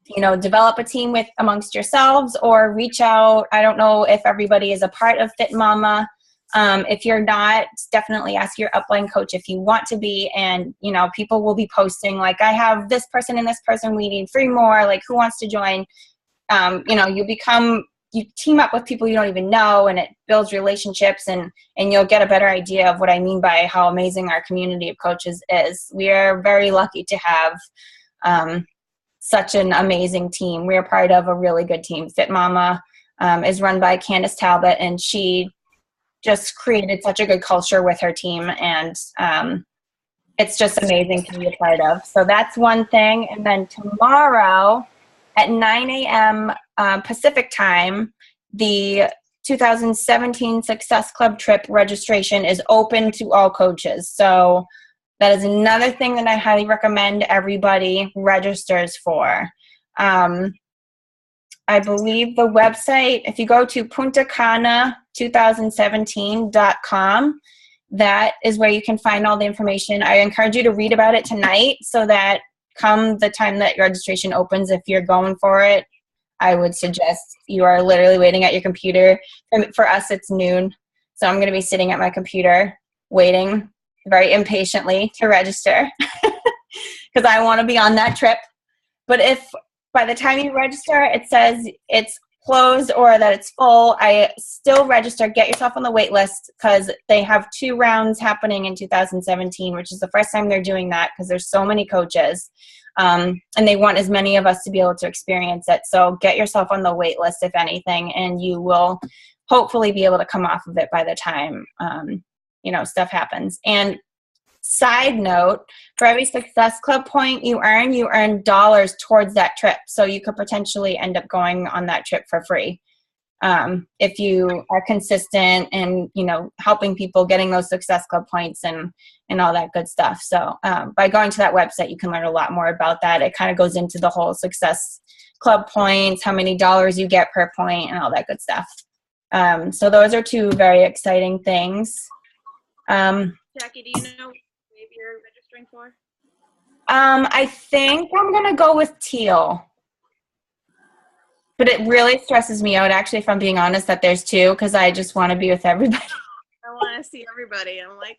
Speaker 1: you know, develop a team with amongst yourselves or reach out. I don't know if everybody is a part of Fit Mama. If you're not, definitely ask your upline coach if you want to be. And, you know, people will be posting like, I have this person and this person. We need 3 more. Like, who wants to join? You know, you team up with people you don't even know, and it builds relationships, and you'll get a better idea of what I mean by how amazing our community of coaches is. We are very lucky to have such an amazing team. We're part of a really good team. Fit Mama is run by Candace Talbot, and she just created such a good culture with her team, and it's just amazing to be a part of. So that's one thing. And then tomorrow at 9 a.m. Pacific time, the 2017 Success Club trip registration is open to all coaches. So that is another thing that I highly recommend everybody registers for. I believe the website, if you go to puntacana2017.com, that is where you can find all the information. I encourage you to read about it tonight so that come the time that your registration opens, if you're going for it, I would suggest you are literally waiting at your computer. For us, it's noon. So I'm going to be sitting at my computer waiting very impatiently to register because I want to be on that trip. But if by the time you register, it says it's closed or that it's full, I still register. Get yourself on the wait list because they have 2 rounds happening in 2017, which is the first time they're doing that because there's so many coaches. And they want as many of us to be able to experience it. So get yourself on the wait list, if anything, and you will hopefully be able to come off of it by the time, you know, stuff happens. And side note, for every Success Club point you earn dollars towards that trip. So you could potentially end up going on that trip for free. If you are consistent and, you know, helping people getting those Success Club points and all that good stuff. So by going to that website, you can learn a lot more about that. It kind of goes into the whole Success Club points, how many dollars you get per point, and all that good stuff. So those are 2 very exciting things.
Speaker 6: Jackie, do you know what you're registering for?
Speaker 1: I think I'm going to go with teal. But it really stresses me out, actually, if I'm being honest, that there's 2 because I just want to be with everybody.
Speaker 6: I want to see everybody. I'm like,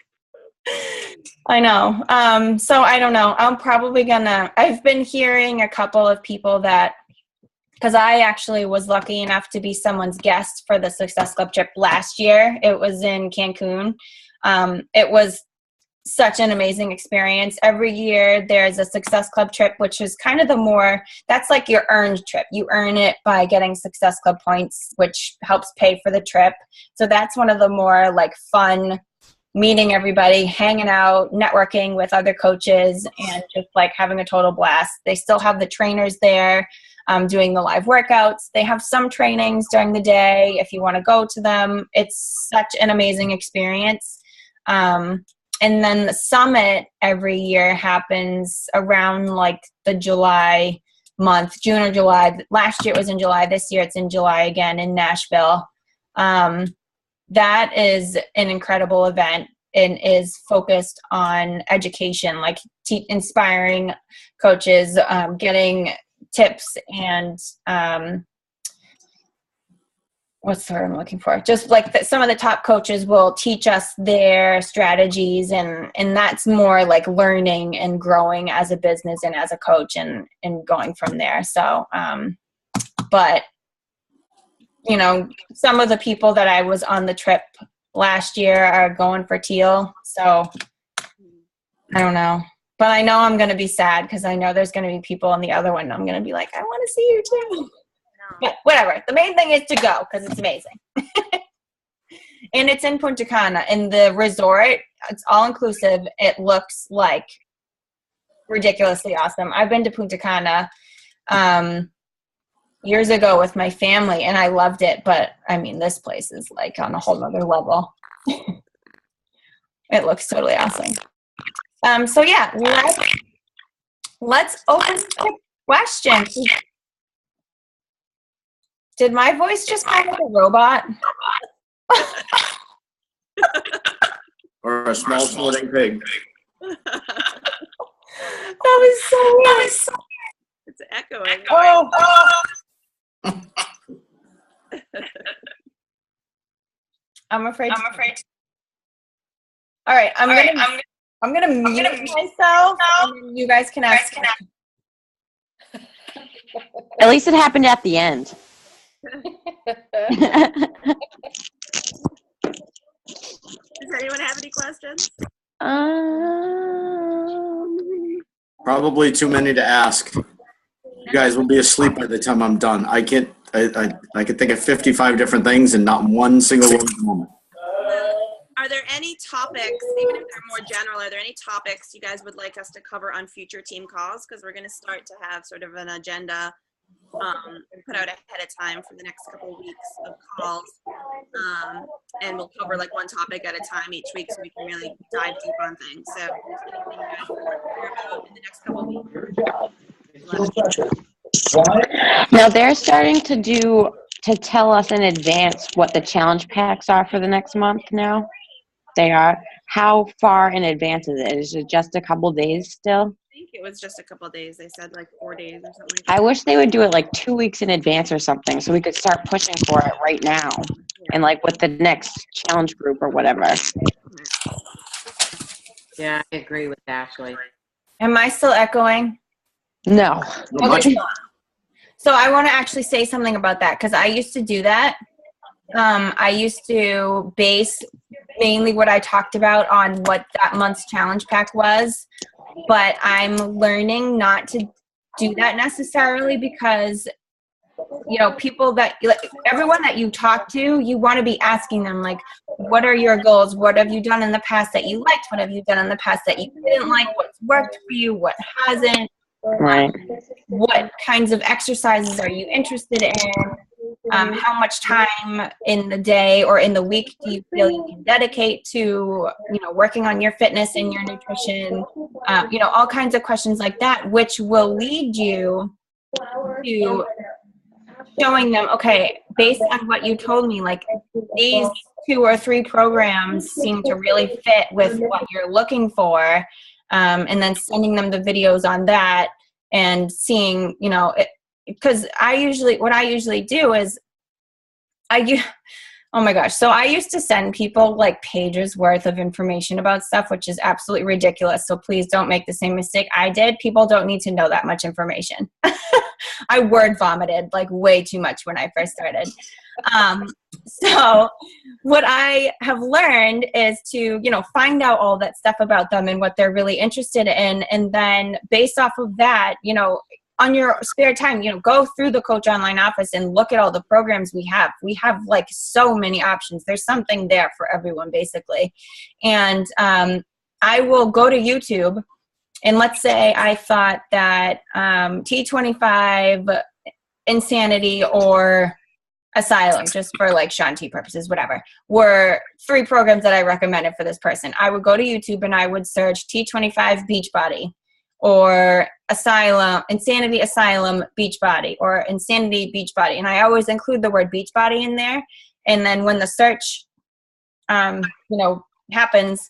Speaker 1: I know. So I don't know. I'm probably I've been hearing a couple of people that, because I actually was lucky enough to be someone's guest for the Success Club trip last year. It was in Cancun. It was such an amazing experience. Every year there's a Success Club trip, which is kind of that's like your earned trip. You earn it by getting Success Club points, which helps pay for the trip. So that's one of the more like fun, meeting everybody, hanging out, networking with other coaches, and just like having a total blast. They still have the trainers there doing the live workouts. They have some trainings during the day if you want to go to them. It's such an amazing experience. And then the summit every year happens around like the July month, June or July. Last year it was in July. This year it's in July again in Nashville. That is an incredible event. and is focused on education, like inspiring coaches, getting tips and what's the word I'm looking for? Just like some of the top coaches will teach us their strategies, and that's more like learning and growing as a business and as a coach and going from there. So, but you know, some of the people that I was on the trip last year are going for teal. So I don't know, but I know I'm going to be sad because I know there's going to be people on the other one. I'm going to be like, I want to see you too. But whatever. The main thing is to go because it's amazing. And it's in Punta Cana. And the resort, it's all inclusive. It looks like ridiculously awesome. I've been to Punta Cana years ago with my family, and I loved it. But, I mean, this place is like on a whole other level. It looks totally awesome. So, yeah, let's open the questions. Did my voice just sound like a robot?
Speaker 3: Or a small snorting pig.
Speaker 1: That was so weird.
Speaker 6: It's echoing.
Speaker 1: Oh. I'm afraid. All right, I'm gonna mute myself, and then you guys can ask.
Speaker 4: At least it happened at the end.
Speaker 6: Does anyone have any questions?
Speaker 3: Probably too many to ask. You guys will be asleep by the time I'm done. I could think of 55 different things and not one single one at the moment.
Speaker 6: Are there any topics, even if they're more general, are there any topics you guys would like us to cover on future team calls? Because we're going to start to have sort of an agenda put out ahead of time for the next couple of weeks of calls. And we'll cover like one topic at a time each week so we can really dive deep on things. So anything you guys want to hear about in the next couple of weeks?
Speaker 4: Now they're starting to tell us in advance what the challenge packs are for the next month now. They are. How far in advance is it? Is it just a couple days still?
Speaker 6: I think it was just a couple of days. They said like 4 days or something like
Speaker 4: I wish they would do it like 2 weeks in advance or something so we could start pushing for it right now. And like with the next challenge group or whatever.
Speaker 9: Yeah, I agree with Ashley.
Speaker 1: Am I still echoing?
Speaker 4: No.
Speaker 1: Okay. So I want to actually say something about that because I used to do that. I used to base mainly what I talked about on what that month's challenge pack was, but I'm learning not to do that necessarily because, you know, people that, like, everyone that you talk to, you want to be asking them, like, what are your goals? What have you done in the past that you liked? What have you done in the past that you didn't like? What's worked for you? What hasn't?
Speaker 4: Right.
Speaker 1: What kinds of exercises are you interested in? How much time in the day or in the week do you feel you can dedicate to, you know, working on your fitness and your nutrition? You know, all kinds of questions like that, which will lead you to showing them, okay, based on what you told me, like these 2 or 3 programs seem to really fit with what you're looking for. And then sending them the videos on that and seeing, you know, because what I usually do is oh my gosh. So I used to send people like pages worth of information about stuff, which is absolutely ridiculous. So please don't make the same mistake I did. People don't need to know that much information. I word vomited like way too much when I first started. So what I have learned is to, you know, find out all that stuff about them and what they're really interested in. And then based off of that, you know, on your spare time, you know, go through the Coach Online office and look at all the programs we have. We have like so many options. There's something there for everyone basically. And I will go to YouTube and let's say I thought that T25, Insanity, or Asylum, just for like Shaun T purposes, whatever, were 3 programs that I recommended for this person. I would go to YouTube and I would search T25 Beachbody or Insanity Asylum Beachbody or Insanity Beachbody. And I always include the word Beachbody in there. And then when the search, you know, happens,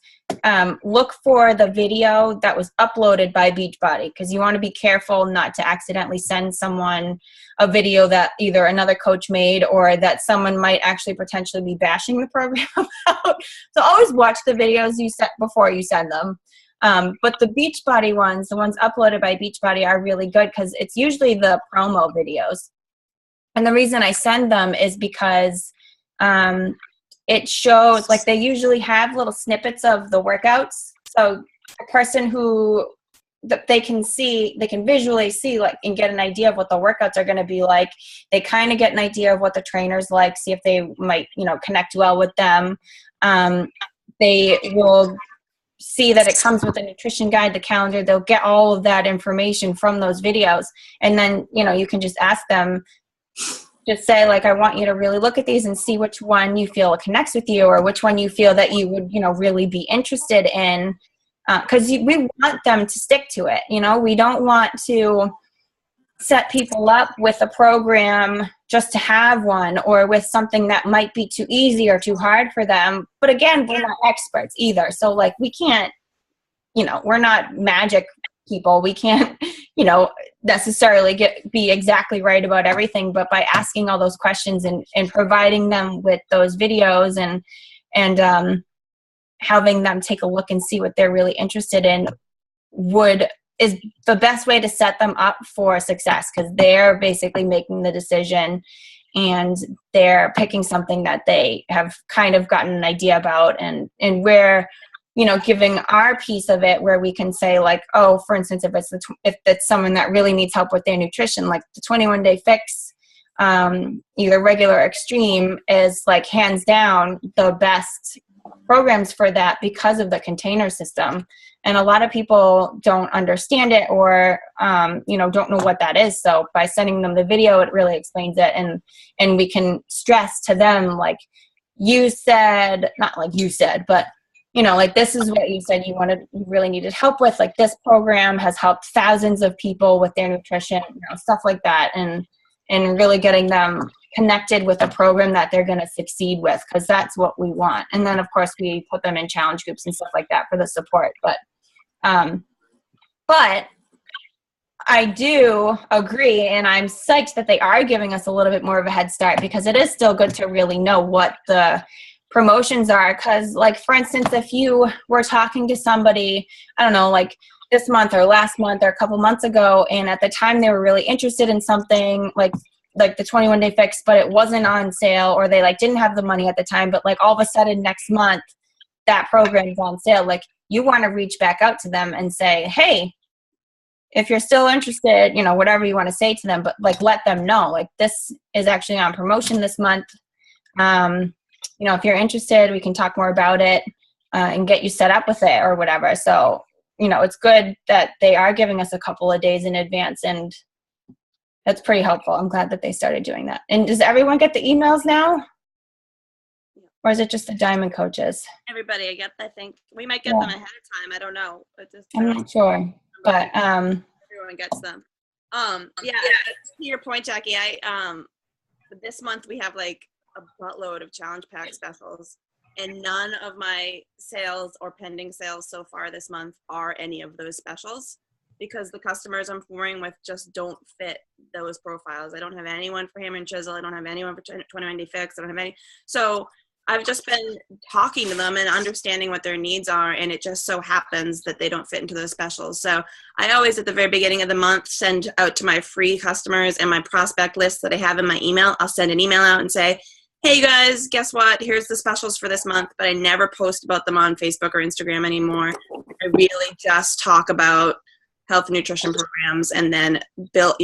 Speaker 1: look for the video that was uploaded by Beachbody, because you want to be careful not to accidentally send someone a video that either another coach made or that someone might actually potentially be bashing the program about. So always watch the videos you set before you send them. But the Beachbody ones, the ones uploaded by Beachbody, are really good because it's usually the promo videos. And the reason I send them is because it shows, like, they usually have little snippets of the workouts. So a person who they can visually see, like, and get an idea of what the workouts are going to be like. They kind of get an idea of what the trainer's like, see if they might, connect well with them. They will see that it comes with a nutrition guide, the calendar. They'll get all of that information from those videos. And then, you can just ask them, just say, like, I want you to really look at these and see which one you feel connects with you, or which one you feel that you would, really be interested in. Because we want them to stick to it. We don't want to set people up with a program just to have one, or with something that might be too easy or too hard for them. But again, we're not experts either. So, like, we can't, we're not magic people. We can't, necessarily be exactly right about everything. But by asking all those questions and providing them with those videos and having them take a look and see what they're really interested in is the best way to set them up for success, because they're basically making the decision and they're picking something that they have kind of gotten an idea about, and we're giving our piece of it, where we can say, like, oh, for instance, if it's someone that really needs help with their nutrition, like the 21 Day Fix, either regular or extreme, is, like, hands down the best programs for that because of the container system. And a lot of people don't understand it, or don't know what that is. So by sending them the video, it really explains it, and we can stress to them, like, you said, not like you said, but like, this is what you said you really needed help with. Like, this program has helped thousands of people with their nutrition, stuff like that. And really getting them connected with a program that they're going to succeed with, because that's what we want. And then, of course, we put them in challenge groups and stuff like that for the support. But I do agree, and I'm psyched that they are giving us a little bit more of a head start, because it is still good to really know what the promotions are. Because, like, for instance, if you were talking to somebody, I don't know, like this month or last month or a couple months ago, and at the time they were really interested in something like the 21 Day Fix, but it wasn't on sale, or they, like, didn't have the money at the time, but, like, all of a sudden next month that program's on sale, like, you want to reach back out to them and say, hey, if you're still interested, whatever you want to say to them, but, like, let them know, like, this is actually on promotion this month. If you're interested, we can talk more about it and get you set up with it or whatever. So, it's good that they are giving us a couple of days in advance, and that's pretty helpful. I'm glad that they started doing that. And does everyone get the emails now? Or is it just the Diamond coaches?
Speaker 6: Everybody, I think we might get them ahead of time. I don't know.
Speaker 1: I'm not sure, but
Speaker 6: everyone gets them. To your point, Jackie, this month we have, like, a buttload of challenge pack specials, and none of my sales or pending sales so far this month are any of those specials, because the customers I'm forming with just don't fit those profiles. I don't have anyone for Hammer and Chisel. I don't have anyone for 21 Day Fix. I don't have any. So I've just been talking to them and understanding what their needs are, and it just so happens that they don't fit into those specials. So I always, at the very beginning of the month, send out to my free customers and my prospect list that I have in my email. I'll send an email out and say, hey, you guys, guess what? Here's the specials for this month. But I never post about them on Facebook or Instagram anymore. I really just talk about health and nutrition programs, and then build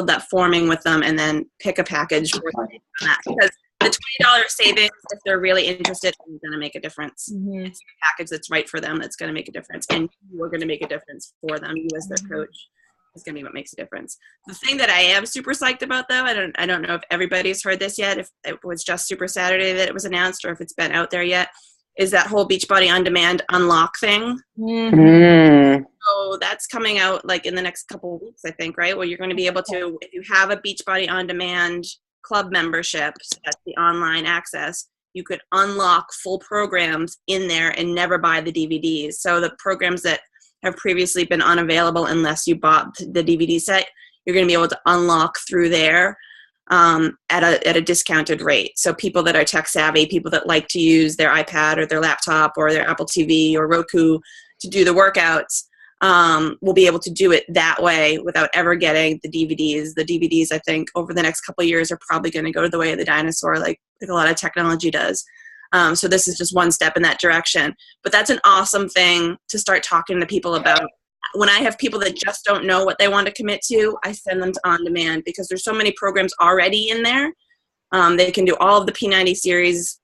Speaker 6: that forming with them, and then pick a package for them on that. Because the $20 savings, if they're really interested, is going to make a difference. Mm-hmm. It's the package that's right for them that's going to make a difference, and you're going to make a difference for them. You as their coach is going to be what makes a difference. The thing that I am super psyched about, though, I don't know if everybody's heard this yet, if it was just Super Saturday that it was announced, or if it's been out there yet, is that whole Beachbody On Demand unlock thing. Mm-hmm. So that's coming out, like, in the next couple of weeks, I think, right? Where you're going to be able to, if you have a Beachbody On Demand club membership, so that's the online access, you could unlock full programs in there and never buy the DVDs. So the programs that have previously been unavailable unless you bought the DVD set, you're going to be able to unlock through there at a discounted rate. So people that are tech savvy, people that like to use their iPad or their laptop or their Apple TV or Roku to do the workouts, will be able to do it that way without ever getting the DVDs. The DVDs, I think, over the next couple of years are probably going to go to the way of the dinosaur, like a lot of technology does. So this is just one step in that direction. But that's an awesome thing to start talking to people about. When I have people that just don't know what they want to commit to, I send them to On Demand because there's so many programs already in there. They can do all of the P90 series,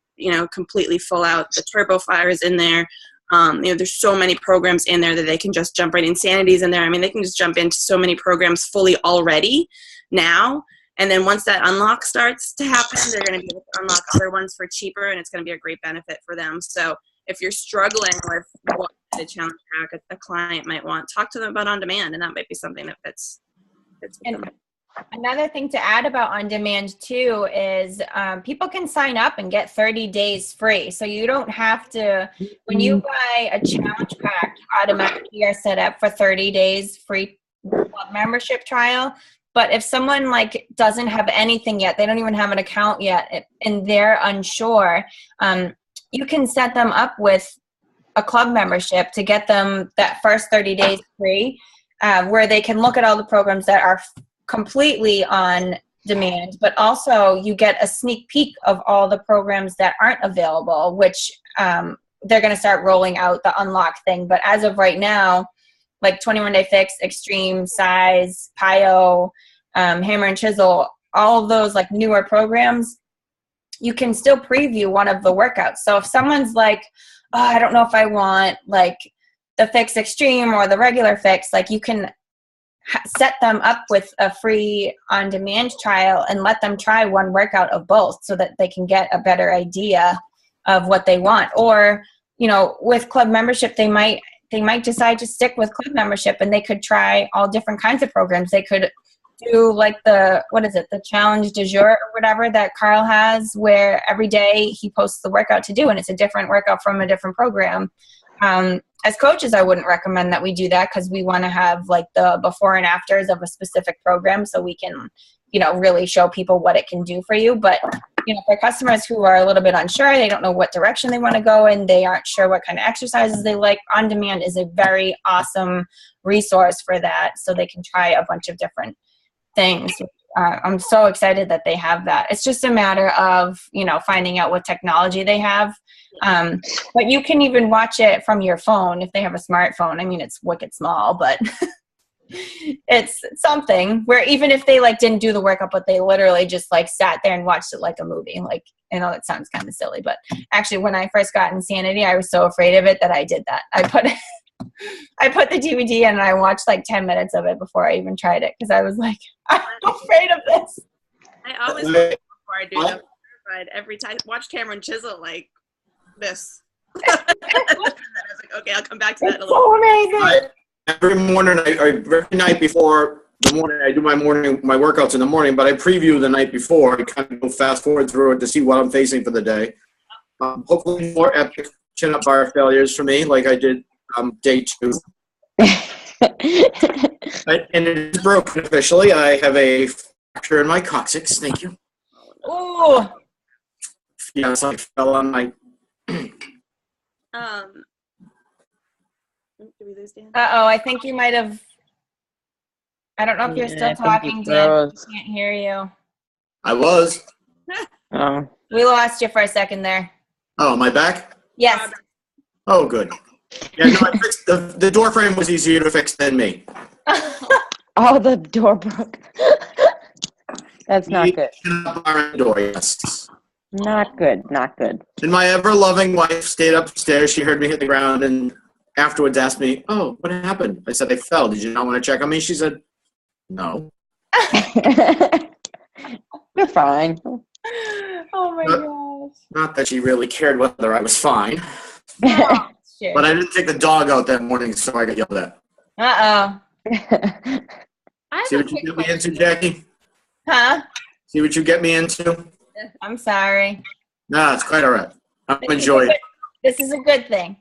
Speaker 6: completely full out. The Turbo Fire is in there. There's so many programs in there that they can just jump right in. Insanity's in there. I mean, they can just jump into so many programs fully already now. And then once that unlock starts to happen, they're going to be able to unlock other ones for cheaper, and it's going to be a great benefit for them. So if you're struggling with what the challenge pack a client might want, talk to them about On Demand, and that might be something that fits with them.
Speaker 1: Another thing to add about On Demand too is people can sign up and get 30 days free. So you don't have to, when you buy a challenge pack, you automatically are set up for 30 days free club membership trial. But if someone doesn't have anything yet, they don't even have an account yet, and they're unsure, you can set them up with a club membership to get them that first 30 days free, where they can look at all the programs that are completely on demand, but also you get a sneak peek of all the programs that aren't available, which they're going to start rolling out the unlock thing. But as of right now, like 21 Day Fix, Extreme, Size, PiYo, Hammer and Chisel, all of those newer programs, you can still preview one of the workouts. So if someone's like, oh, I don't know if I want the Fix Extreme or the regular Fix, you can set them up with a free on-demand trial and let them try one workout of both so that they can get a better idea of what they want. Or, with club membership, they might decide to stick with club membership, and they could try all different kinds of programs. They could do the challenge du jour or whatever that Carl has, where every day he posts the workout to do, and it's a different workout from a different program. As coaches, I wouldn't recommend that we do that because we want to have the before and afters of a specific program so we can, really show people what it can do for you. But, for customers who are a little bit unsure, they don't know what direction they want to go in, they aren't sure what kind of exercises they like, On Demand is a very awesome resource for that, so they can try a bunch of different things. I'm so excited that they have that. It's just a matter of, finding out what technology they have. But you can even watch it from your phone if they have a smartphone. I mean, it's wicked small, but it's something where even if they didn't do the workout, but they literally just sat there and watched it like a movie. I know it sounds kind of silly, but actually when I first got Insanity, I was so afraid of it that I did that. I put the DVD in and I watched 10 minutes of it before I even tried it because I was I'm afraid of this.
Speaker 6: I always before I do that, every time watch Cameron Chisel this. And I was okay, I'll come back to that in a little
Speaker 1: bit. So amazing.
Speaker 3: Every morning, every night before the morning, I do my workouts in the morning, but I preview the night before. I kind of go fast forward through it to see what I'm facing for the day. Hopefully more epic chin-up bar failures for me, like I did day 2. And it is broken officially. I have a fracture in my coccyx. Thank you.
Speaker 1: Ooh.
Speaker 3: Yeah, it's fell on my...
Speaker 6: Did we lose Dan?
Speaker 1: Uh-oh, I think you might have... I don't know if you're still talking, Dan. I can't hear you.
Speaker 3: I was.
Speaker 4: Oh.
Speaker 1: We lost you for a second there.
Speaker 3: Oh, am I back?
Speaker 1: Yes.
Speaker 3: Oh, good. Yeah, no, I fixed the door frame was easier to fix than me.
Speaker 4: Oh, the door broke. That's not good.
Speaker 3: Door, yes.
Speaker 4: Not good. Not good.
Speaker 3: And my ever-loving wife stayed upstairs. She heard me hit the ground and afterwards asked me, "Oh, what happened?" I said, "I fell. Did you not want to check on me?" She said, "No."
Speaker 4: You're fine.
Speaker 1: Oh my gosh.
Speaker 3: Not that she really cared whether I was fine.
Speaker 1: Oh, shit.
Speaker 3: But I didn't take the dog out that morning, so I got yelled at.
Speaker 1: Uh-oh.
Speaker 3: See what you get me into, Jackie?
Speaker 1: Huh?
Speaker 3: See what you get me into?
Speaker 1: I'm sorry.
Speaker 3: No, it's quite all right. I'm enjoying it.
Speaker 1: This is a good thing.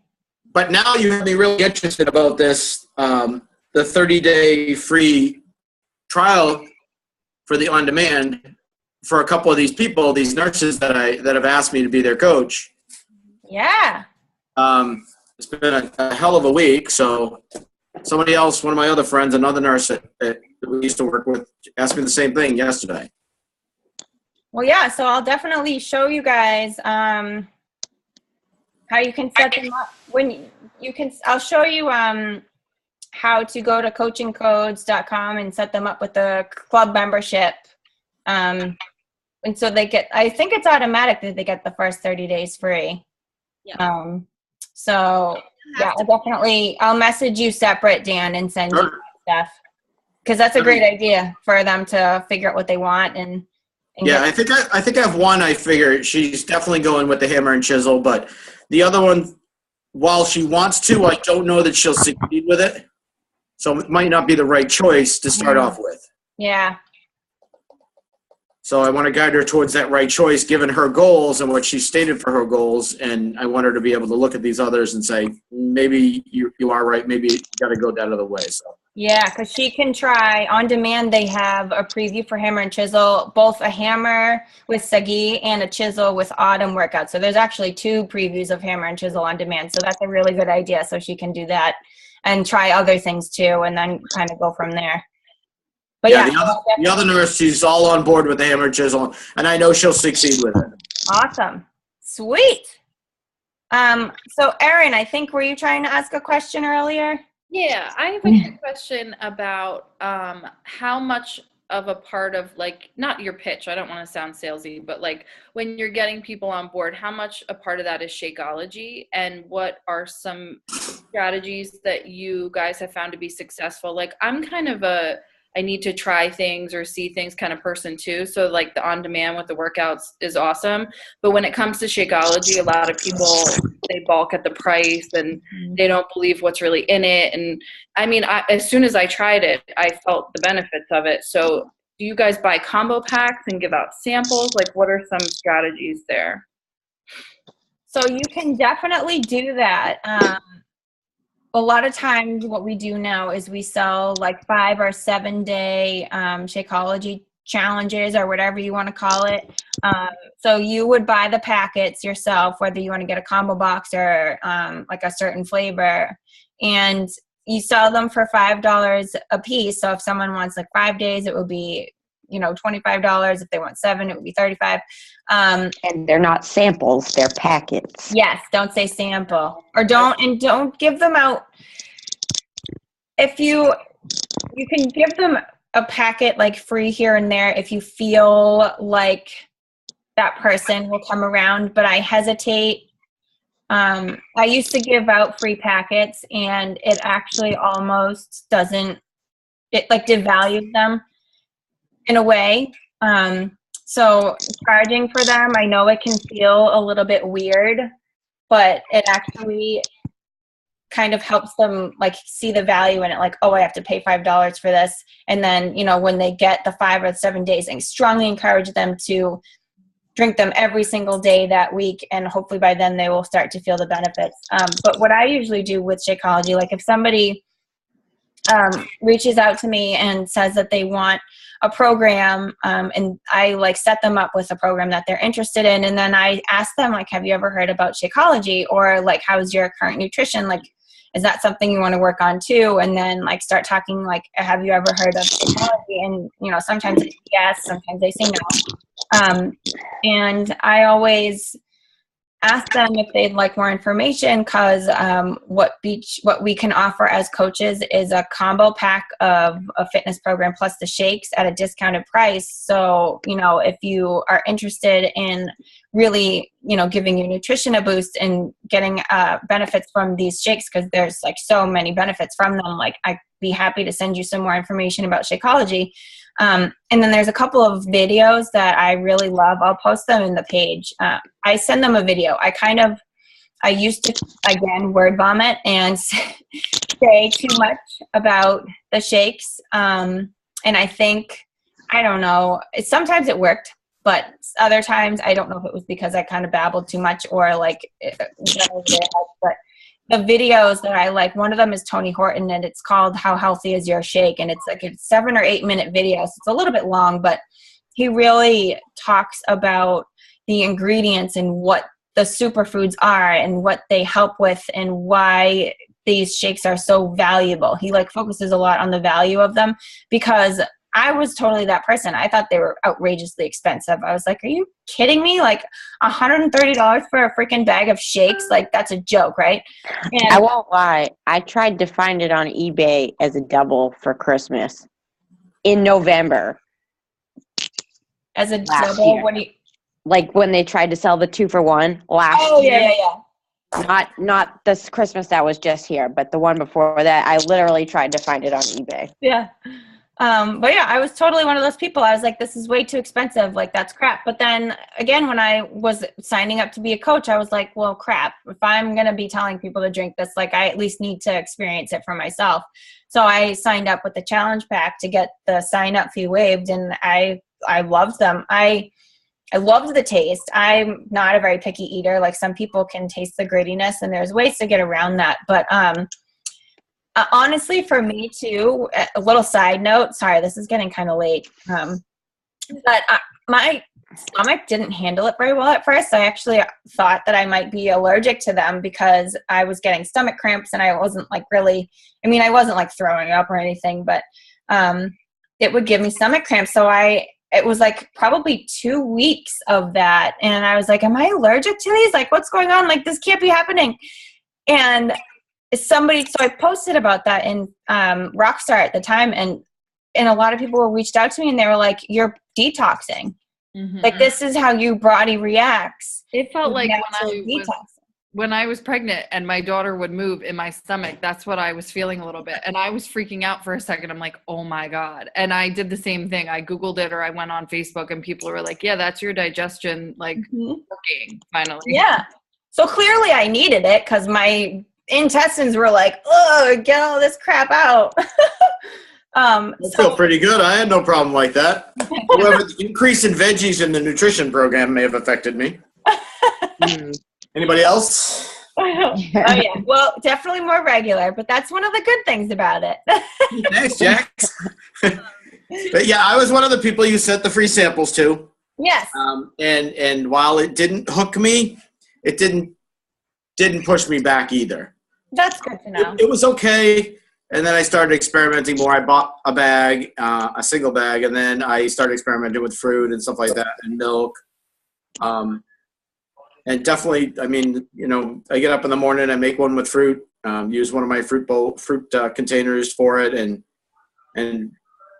Speaker 3: But now you have me really interested about this, the 30-day free trial for the on-demand for a couple of these people, these nurses that have asked me to be their coach.
Speaker 1: Yeah.
Speaker 3: It's been a hell of a week. So somebody else, one of my other friends, another nurse that we used to work with, asked me the same thing yesterday.
Speaker 1: Well, yeah, so I'll definitely show you guys how you can set them up. I'll show you how to go to coachingcodes.com and set them up with a club membership. And so I think it's automatic that they get the first 30 days free.
Speaker 6: Yeah.
Speaker 1: So yeah, I'll message you separate, Dan, and send you stuff. Because that's a great idea for them to figure out what they want and
Speaker 3: yeah, I think I have one. I figure she's definitely going with the hammer and chisel, but the other one, while she wants to, I don't know that she'll succeed with it. So it might not be the right choice to start off with.
Speaker 1: Yeah.
Speaker 3: So I want to guide her towards that right choice, given her goals and what she stated for her goals. And I want her to be able to look at these others and say, maybe you are right. Maybe you got to go that other way. So.
Speaker 1: Yeah, because she can try on demand. They have a preview for hammer and chisel, both a hammer with Sagi and a chisel with Autumn workout. So there's actually 2 previews of hammer and chisel on demand. So that's a really good idea. So she can do that and try other things too, and then kind of go from there. But yeah,
Speaker 3: the other nurse, she's all on board with the hammer and chisel, and I know she'll succeed with it.
Speaker 1: Awesome. Sweet. So Erin, I think, were you trying to ask a question earlier?
Speaker 8: Yeah, I have a question about how much of a part of, like, not your pitch, I don't want to sound salesy, but like when you're getting people on board, how much a part of that is Shakeology, and what are some strategies that you guys have found to be successful? Like, I'm kind of I need to try things or see things kind of person too. So like the on-demand with the workouts is awesome. But when it comes to Shakeology, a lot of people, they balk at the price and they don't believe what's really in it. And I mean, as soon as I tried it, I felt the benefits of it. So do you guys buy combo packs and give out samples? Like, what are some strategies there?
Speaker 1: So you can definitely do that. A lot of times what we do now is we sell like 5 or 7 day Shakeology challenges or whatever you want to call it. So you would buy the packets yourself, whether you want to get a combo box or like a certain flavor, and you sell them for $5 a piece. So if someone wants like 5 days, it would be, $25. If they want 7, it would be $35.
Speaker 4: And they're not samples, they're packets.
Speaker 1: Yes, don't say sample, or don't give them out. If you can give them a packet like free here and there if you feel like that person will come around, but I hesitate. I used to give out free packets and it actually almost doesn't, it like devalues them in a way. So charging for them, I know it can feel a little bit weird, but it actually kind of helps them like see the value in it. Like, oh, I have to pay $5 for this. And then, when they get the 5 or 7 days, I strongly encourage them to drink them every single day that week. And hopefully by then they will start to feel the benefits. But what I usually do with Shakeology, like if somebody reaches out to me and says that they want a program, and I like set them up with a program that they're interested in, and then I ask them like, have you ever heard about Shakeology, or like, how's your current nutrition, like is that something you want to work on too? And then like start talking like, have you ever heard of Shakeology? And sometimes it's yes, sometimes they say no, and I always ask them if they'd like more information, because what we can offer as coaches is a combo pack of a fitness program plus the shakes at a discounted price. So, if you are interested in really, giving your nutrition a boost and getting benefits from these shakes, because there's like so many benefits from them, like I'd be happy to send you some more information about Shakeology. And then there's a couple of videos that I really love. I'll post them in the page. I send them a video. I used to, again, word vomit and say too much about the shakes. And I think, I don't know, sometimes it worked. But other times, I don't know if it was because I kind of babbled too much or like, but the videos that I like, one of them is Tony Horton, and it's called How Healthy Is Your Shake? And it's like a 7 or 8 minute video. So it's a little bit long, but he really talks about the ingredients and what the superfoods are and what they help with and why these shakes are so valuable. He like focuses a lot on the value of them, because I was totally that person. I thought they were outrageously expensive. I was like, are you kidding me? Like $130 for a freaking bag of shakes? Like, that's a joke, right? And
Speaker 4: I won't lie. I tried to find it on eBay as a double for Christmas in November.
Speaker 1: as a
Speaker 4: last
Speaker 1: double,
Speaker 4: year.
Speaker 1: what do you?
Speaker 4: Like when they tried to sell the 2-for-1 last
Speaker 1: Oh
Speaker 4: year.
Speaker 1: yeah.
Speaker 4: Not this Christmas that was just here, but the one before that, I literally tried to find it on eBay.
Speaker 1: Yeah. But yeah, I was totally one of those people. I was like, this is way too expensive. Like, that's crap. But then again, when I was signing up to be a coach, I was like, well, crap. If I'm going to be telling people to drink this, like, I at least need to experience it for myself. So I signed up with the challenge pack to get the sign up fee waived. And I loved them. I loved the taste. I'm not a very picky eater. Like, some people can taste the grittiness, and there's ways to get around that. But, honestly, for me too, a little side note, sorry, this is getting kind of late. But my stomach didn't handle it very well at first. I actually thought that I might be allergic to them because I was getting stomach cramps, and I wasn't like really, I mean, I wasn't like throwing up or anything, but it would give me stomach cramps. So it was like probably 2 weeks of that. And I was like, am I allergic to these? Like, what's going on? Like, this can't be happening. And so I posted about that in Rockstar at the time, and a lot of people reached out to me, and they were like, you're detoxing.
Speaker 8: Mm-hmm.
Speaker 1: Like, this is how your body reacts.
Speaker 8: It felt like
Speaker 1: detoxing.
Speaker 8: when I was pregnant and my daughter would move in my stomach, that's what I was feeling a little bit. And I was freaking out for a second. I'm like, oh my God. And I did the same thing. I Googled it, or I went on Facebook, and people were like, yeah, that's your digestion, like, working finally.
Speaker 1: Yeah. So clearly I needed it, because my intestines were like, oh, get all this crap out.
Speaker 3: I feel pretty good. I had no problem like that. However, the increase in veggies in the nutrition program may have affected me. Anybody else?
Speaker 1: Oh yeah. Well, definitely more regular, but that's one of the good things about it.
Speaker 3: Thanks, Jax. But yeah, I was one of the people you sent the free samples to.
Speaker 1: Yes.
Speaker 3: And while it didn't hook me, it didn't push me back either.
Speaker 1: That's good to know.
Speaker 3: It was okay. And then I started experimenting more. I bought a bag, a single bag, and then I started experimenting with fruit and stuff like that, and milk. And definitely, I mean, you know, I get up in the morning, I make one with fruit, use one of my fruit containers for it, and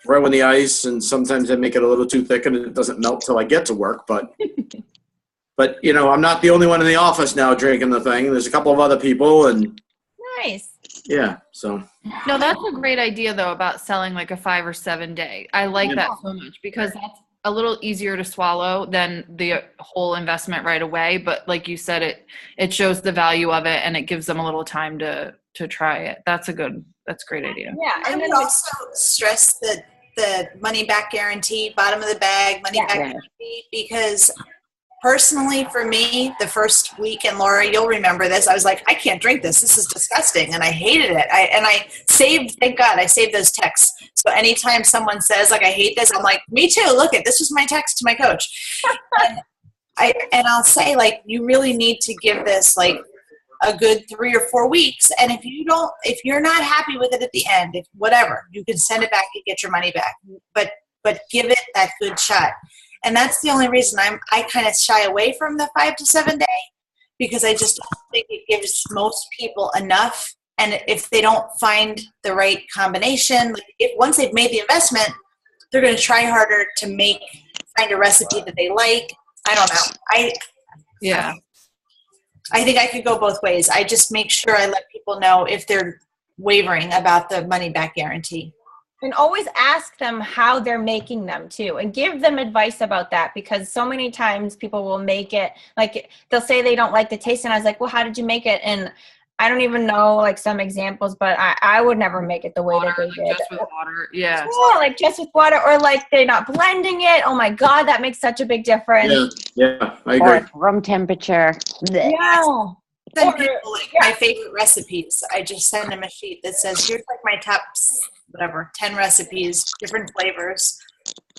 Speaker 3: throw in the ice. And sometimes I make it a little too thick, and it doesn't melt till I get to work. But you know, I'm not the only one in the office now drinking the thing. There's a couple of other people, and
Speaker 1: nice.
Speaker 3: Yeah. So.
Speaker 8: No, that's a great idea though, about selling like a 5 or 7 day. I like that so much, because that's a little easier to swallow than the whole investment right away. But like you said, it shows the value of it, and it gives them a little time to try it. That's a great idea.
Speaker 1: Yeah.
Speaker 2: I would also stress the money back guarantee, bottom of the bag, money back guarantee, because personally, for me, the first week, and Laura, you'll remember this, I was like, I can't drink this. This is disgusting. And I hated it. I saved, thank God, I saved those texts. So anytime someone says, like, I hate this, I'm like, me too. Look, this was my text to my coach. and I'll say, like, you really need to give this, like, a good 3 or 4 weeks. And if you're not happy with it at the end, whatever, you can send it back and get your money back. But give it that good shot. And that's the only reason I kind of shy away from the 5 to 7 day, because I just don't think it gives most people enough. And if they don't find the right combination, like once they've made the investment, they're going to try harder to find a recipe that they like. I don't know. I think I could go both ways. I just make sure I let people know if they're wavering about the money back guarantee.
Speaker 1: And always ask them how they're making them too, and give them advice about that, because so many times people will make it, like they'll say they don't like the taste, and I was like, well, how did you make it? And I don't even know like some examples, but I would never make it the way that they did.
Speaker 8: Just with water, yeah.
Speaker 1: Yeah, like just with water, or like they're not blending it. Oh my God, that makes such a big difference.
Speaker 3: Yeah, I
Speaker 4: Or
Speaker 3: agree.
Speaker 4: room temperature. Blech.
Speaker 1: Yeah.
Speaker 2: Send
Speaker 1: Or-
Speaker 2: people like
Speaker 1: yeah.
Speaker 2: my favorite recipes. I just send them a sheet that says, here's like my top, whatever, 10 recipes, different flavors.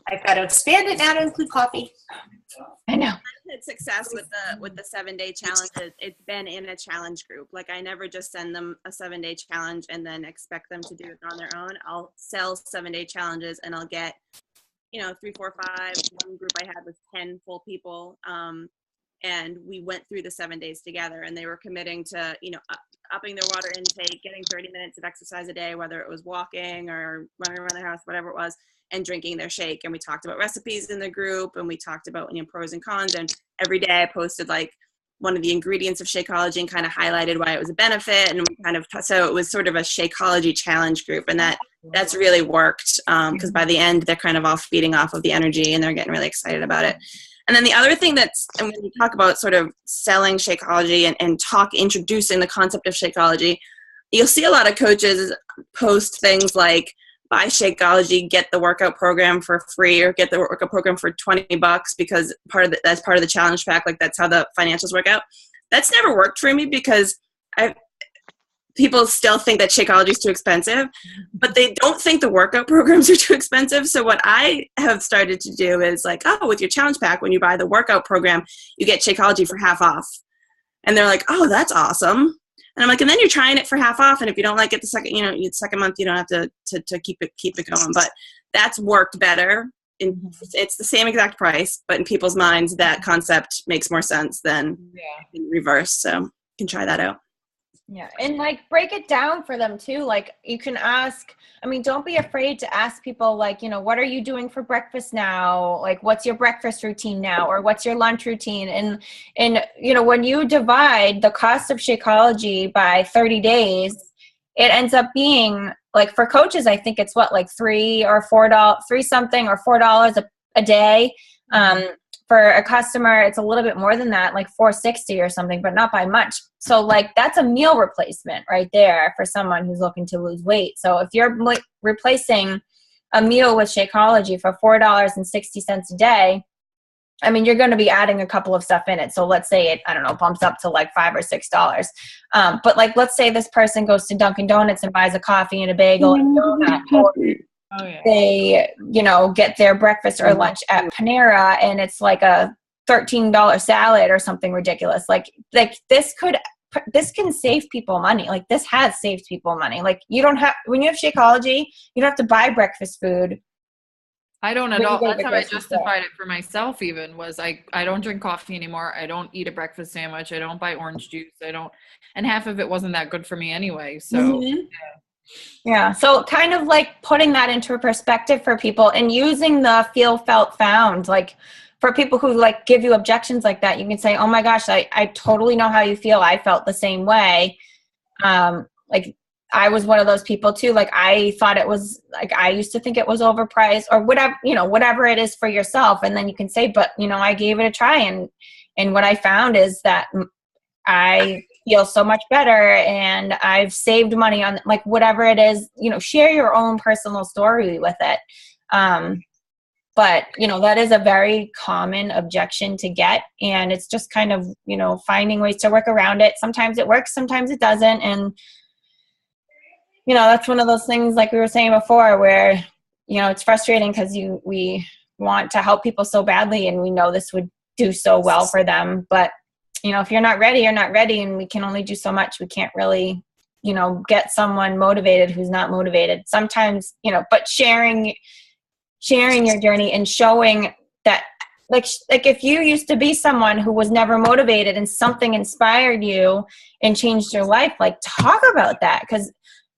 Speaker 2: I've got to expand it now to include coffee.
Speaker 1: I know.
Speaker 6: Had success with the 7-day challenge. It's been in a challenge group. Like I never just send them a 7-day challenge and then expect them to do it on their own. I'll sell 7-day challenges and I'll get, 3, 4, 5. One group I had was 10 full people. And we went through the 7 days together, and they were committing to, upping their water intake, getting 30 minutes of exercise a day, whether it was walking or running around their house, whatever it was, and drinking their shake. And we talked about recipes in the group, and we talked about pros and cons. And every day I posted like one of the ingredients of Shakeology and kind of highlighted why it was a benefit. And we so it was sort of a Shakeology challenge group, and that's really worked because by the end they're kind of all feeding off of the energy and they're getting really excited about it. And then the other thing and when you talk about sort of selling Shakeology and introducing the concept of Shakeology, you'll see a lot of coaches post things like, buy Shakeology, get the workout program for free, or get the workout program for $20 because that's part of the challenge pack. Like that's how the financials work out. That's never worked for me because people still think that Shakeology is too expensive, but they don't think the workout programs are too expensive. So what I have started to do is like, with your challenge pack, when you buy the workout program, you get Shakeology for half off. And they're like, oh, that's awesome. And I'm like, and then you're trying it for half off. And if you don't like it the second month, you don't have to keep it going. But that's worked better. It's the same exact price, but in people's minds, that concept makes more sense than in reverse. So you can try that out.
Speaker 1: Yeah. And like break it down for them too. Like you can ask, don't be afraid to ask people like, what are you doing for breakfast now? Like, what's your breakfast routine now? Or what's your lunch routine? And when you divide the cost of Shakeology by 30 days, it ends up being like for coaches, I think it's like $3 or $4 a day. For a customer, it's a little bit more than that, like $4.60 or something, but not by much. So like that's a meal replacement right there for someone who's looking to lose weight. So if you're replacing a meal with Shakeology for $4.60 a day, you're going to be adding a couple of stuff in it. So let's say it, bumps up to like $5 or $6. But like, let's say this person goes to Dunkin' Donuts and buys a coffee and a bagel and donut. They, get their breakfast or lunch at Panera and it's like a $13 salad or something ridiculous. Like this can save people money. Like this has saved people money. Like when you have Shakeology, you don't have to buy breakfast food.
Speaker 8: I don't at all. That's how I justified it for myself even was I don't drink coffee anymore. I don't eat a breakfast sandwich. I don't buy orange juice. And half of it wasn't that good for me anyway. So
Speaker 1: Yeah. So kind of like putting that into perspective for people and using the feel, felt, found, like for people who like give you objections like that, you can say, oh my gosh, I totally know how you feel. I felt the same way. Like I was one of those people too. Like I thought it was like, I used to think it was overpriced or whatever, whatever it is for yourself. And then you can say, but I gave it a try. And what I found is that I feel so much better and I've saved money on like whatever it is, share your own personal story with it. But that is a very common objection to get. And it's just kind of, finding ways to work around it. Sometimes it works, sometimes it doesn't. And, that's one of those things like we were saying before where, it's frustrating because we want to help people so badly and we know this would do so well for them. But if you're not ready, you're not ready, and we can only do so much. We can't really, get someone motivated who's not motivated. Sometimes, but sharing your journey and showing that, like if you used to be someone who was never motivated and something inspired you and changed your life, like talk about that. Because,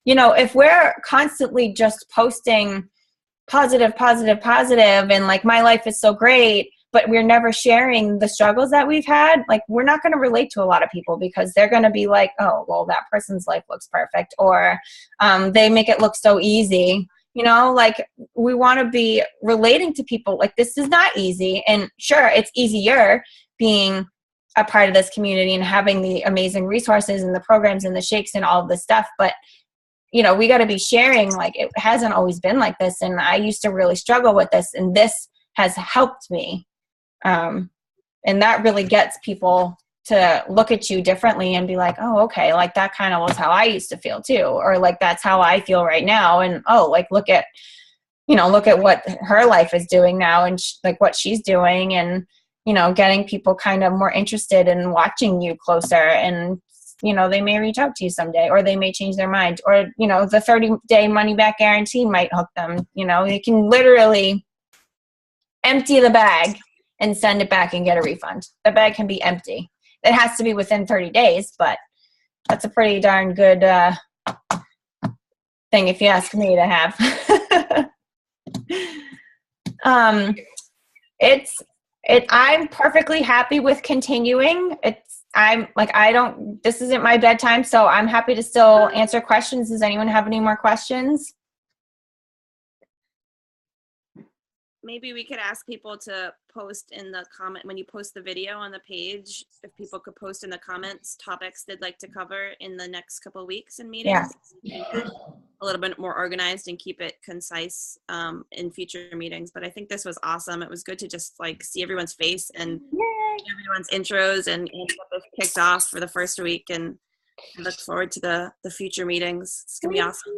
Speaker 1: if we're constantly just posting positive, and like my life is so great, but we're never sharing the struggles that we've had, like we're not going to relate to a lot of people because they're going to be like, oh, well, that person's life looks perfect, or they make it look so easy. Like we want to be relating to people like this is not easy. And sure, it's easier being a part of this community and having the amazing resources and the programs and the shakes and all of this stuff. But, you know, we got to be sharing, like, it hasn't always been like this. And I used to really struggle with this, and this has helped me. And that really gets people to look at you differently and be like, oh, okay, like that kind of was how I used to feel too. Or like, that's how I feel right now. And, oh, like, look at what her life is doing now, and like what she's doing, and, you know, getting people kind of more interested in watching you closer. And, you know, they may reach out to you someday, or they may change their mind, or, you know, the 30-day money back guarantee might hook them. You know, they can literally empty the bag and send it back and get a refund. The bag can be empty. It has to be within 30 days, but that's a pretty darn good thing, if you ask me, to have. I'm perfectly happy with continuing. This isn't my bedtime, so I'm happy to still answer questions. Does anyone have any more questions?
Speaker 6: Maybe we could ask people to post in the comment, when you post the video on the page, if people could post in the comments topics they'd like to cover in the next couple of weeks in meetings. Yeah. A little bit more organized and keep it concise in future meetings. But I think this was awesome. It was good to just like see everyone's face and everyone's intros and get this kicked off for the first week. And I look forward to the future meetings. It's going to be awesome.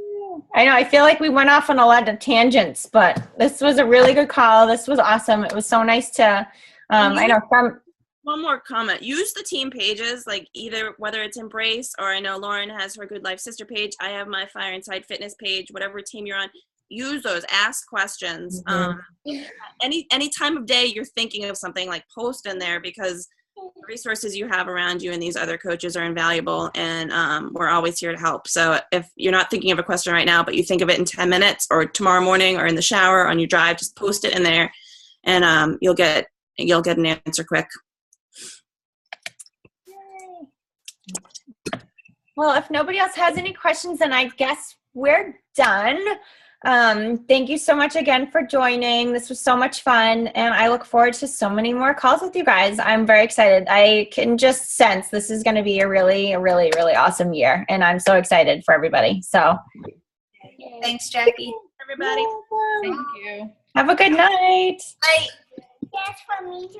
Speaker 1: I know, I feel like we went off on a lot of tangents, but this was a really good call. This was awesome. It was so nice to, I know from.
Speaker 6: One more comment. Use the team pages, like either whether it's Embrace, or I know Lauren has her Good Life Sister page. I have my Fire Inside Fitness page, whatever team you're on. Use those, ask questions.
Speaker 1: Mm-hmm.
Speaker 6: Any time of day you're thinking of something, like post in there, because the resources you have around you and these other coaches are invaluable, and we're always here to help. So if you're not thinking of a question right now, but you think of it in 10 minutes or tomorrow morning or in the shower on your drive, just post it in there, and you'll get an answer quick.
Speaker 1: Well, if nobody else has any questions, then I guess we're done. Thank you so much again for joining. This was so much fun, and I look forward to so many more calls with you guys. I'm very excited. I can just sense this is going to be a really, really, really awesome year, and I'm so excited for everybody. So,
Speaker 2: thanks, Jackie.
Speaker 6: Everybody.
Speaker 8: Thank you.
Speaker 1: Have a good night.
Speaker 2: Bye.
Speaker 10: Yes, for me too.